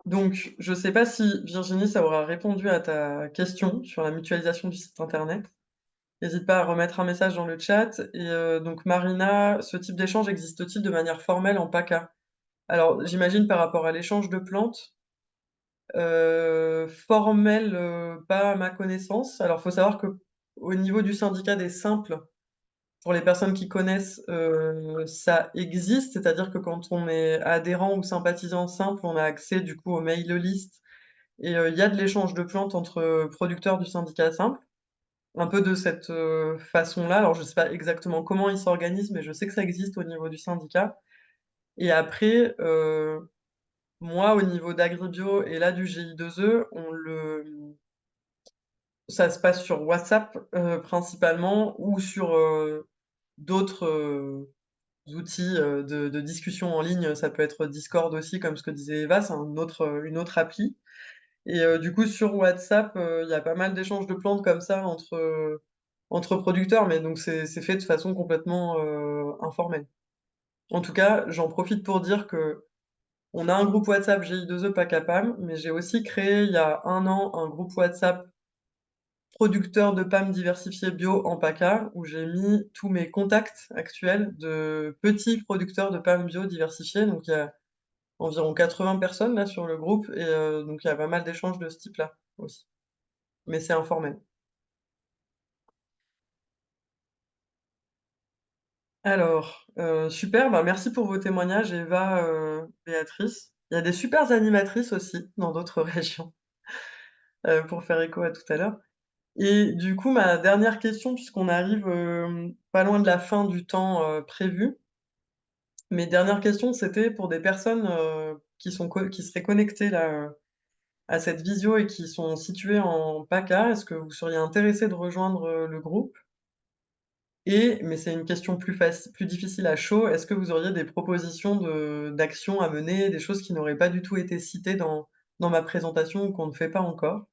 Donc, je sais pas si Virginie, ça aura répondu à ta question sur la mutualisation du site internet. N'hésite pas à remettre un message dans le chat et donc Marina, ce type d'échange existe-t-il de manière formelle en PACA? Alors, j'imagine par rapport à l'échange de plantes, formel, pas à ma connaissance. Alors, faut savoir qu'au niveau du syndicat des simples, pour les personnes qui connaissent, ça existe, c'est-à-dire que quand on est adhérent ou sympathisant simple, on a accès du coup aux mail list et il y a de l'échange de plantes entre, producteurs du syndicat simple, un peu de cette, façon-là. Alors je sais pas exactement comment ils s'organisent, mais je sais que ça existe au niveau du syndicat et après, moi au niveau d'Agribio et là du GI2E, ça se passe sur WhatsApp, principalement ou sur, d'autres, outils, de discussion en ligne. Ça peut être Discord aussi comme ce que disait Eva, c'est une autre appli et du coup sur WhatsApp, il y a pas mal d'échanges de plantes comme ça entre producteurs, mais donc c'est fait de façon complètement, informelle. En tout cas, j'en profite pour dire qu'on a un groupe WhatsApp GI2E PACAPAM, mais j'ai aussi créé il y a 1 an un groupe WhatsApp producteurs de PAM diversifiés bio en PACA, où j'ai mis tous mes contacts actuels de petits producteurs de PAM bio diversifiés. Donc il y a environ 80 personnes là sur le groupe et donc il y a pas mal d'échanges de ce type-là aussi. Mais c'est informel. Alors, super, bah, merci pour vos témoignages Eva, Béatrice. Il y a des supers animatrices aussi dans d'autres régions, pour faire écho à tout à l'heure. Et du coup, ma dernière question, puisqu'on arrive, pas loin de la fin du temps, prévu. Mes dernières questions, c'était pour des personnes, qui seraient connectées là, à cette visio et qui sont situées en PACA. Est-ce que vous seriez intéressés de rejoindre, le groupe? Mais c'est une question plus difficile à chaud, est-ce que vous auriez des propositions d'actions à mener, des choses qui n'auraient pas du tout été citées dans ma présentation ou qu'on ne fait pas encore?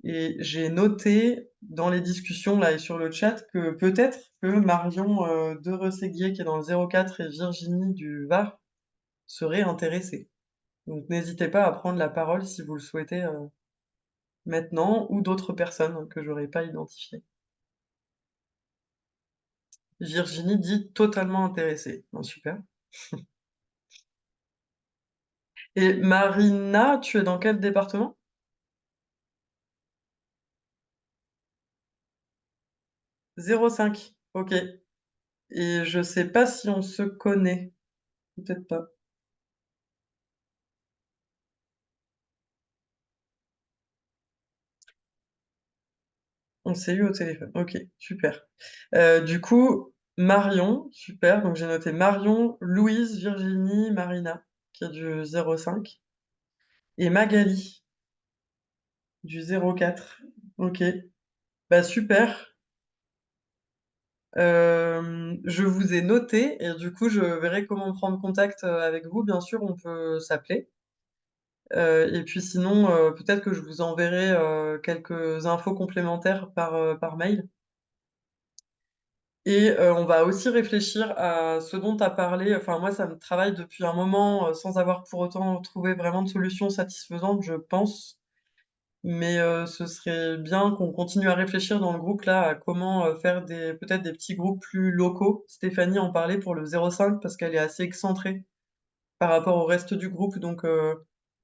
Et j'ai noté dans les discussions là et sur le chat que peut-être que Marion, de Rességuier qui est dans le 04 et Virginie du Var seraient intéressées. Donc n'hésitez pas à prendre la parole si vous le souhaitez, maintenant ou d'autres personnes que j'aurais pas identifiées. Virginie dit: «Totalement intéressée». Bon super. Et Marina, tu es dans quel département? 05, OK. Et je sais pas si on se connaît. Peut-être pas. On s'est eu au téléphone. OK, super. Du coup, Marion, super, donc j'ai noté Marion, Louise, Virginie, Marina, qui est du 05 et Magali du 04. OK, bah, super. Je vous ai noté et du coup, je verrai comment prendre contact, avec vous. Bien sûr, on peut s'appeler. Et puis sinon, peut-être que je vous enverrai, quelques infos complémentaires par mail. Et on va aussi réfléchir à ce dont tu as parlé. Enfin, moi, ça me travaille depuis un moment, sans avoir pour autant trouvé vraiment de solution satisfaisante, je pense. Mais ce serait bien qu'on continue à réfléchir dans le groupe là, à comment, faire peut-être des petits groupes plus locaux. Stéphanie en parlait pour le 05 parce qu'elle est assez excentrée par rapport au reste du groupe, donc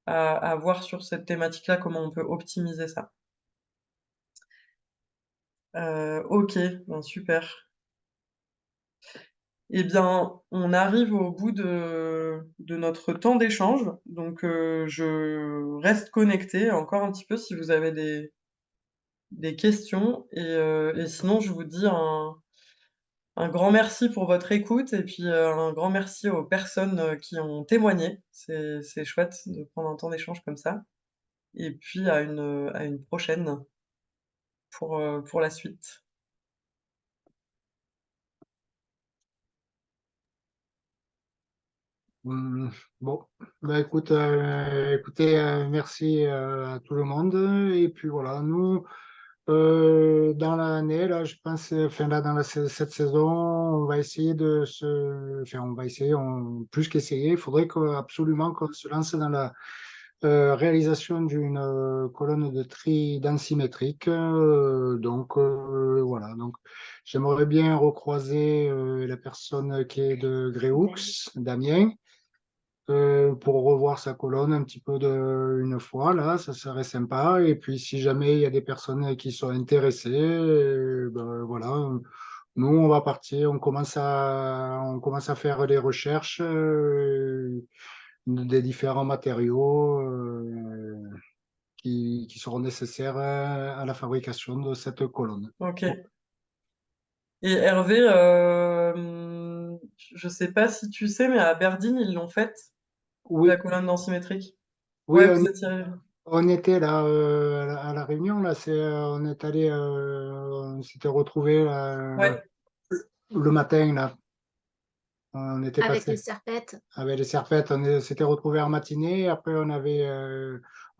à voir sur cette thématique-là comment on peut optimiser ça. OK, ben super. Eh bien, on arrive au bout de notre temps d'échange, donc je reste connectée encore un petit peu si vous avez des questions. Et sinon, je vous dis un grand merci pour votre écoute et puis un grand merci aux personnes qui ont témoigné. C'est chouette de prendre un temps d'échange comme ça. Et puis à une prochaine pour la suite. Bon, bah, écoutez, merci à tout le monde. Et puis voilà, nous, dans l'année, là, je pense, enfin là, cette saison, on va essayer enfin, on va essayer, plus qu'essayer, il faudrait absolument qu'on se lance dans la réalisation d'une colonne de tri densimétrique. Donc voilà, donc j'aimerais bien recroiser la personne qui est de Gréoux, Damien, pour revoir sa colonne un petit peu une fois, là, ça serait sympa. Et puis, si jamais il y a des personnes qui sont intéressées, ben, voilà, nous, on va partir, on commence à faire des recherches des différents matériaux qui seront nécessaires à la fabrication de cette colonne. Ok. Et Hervé, je sais pas si tu sais, mais à Aberdeen, ils l'ont faite, la Oui, colonne densimétrique. oui, Ouais, vous étiez arrivé. on était là à la réunion, là, on est allé, on s'était retrouvé Ouais, le matin, là. On était Avec passé les serpettes. avec les serpettes, s'était retrouvé en matinée. Après, on avait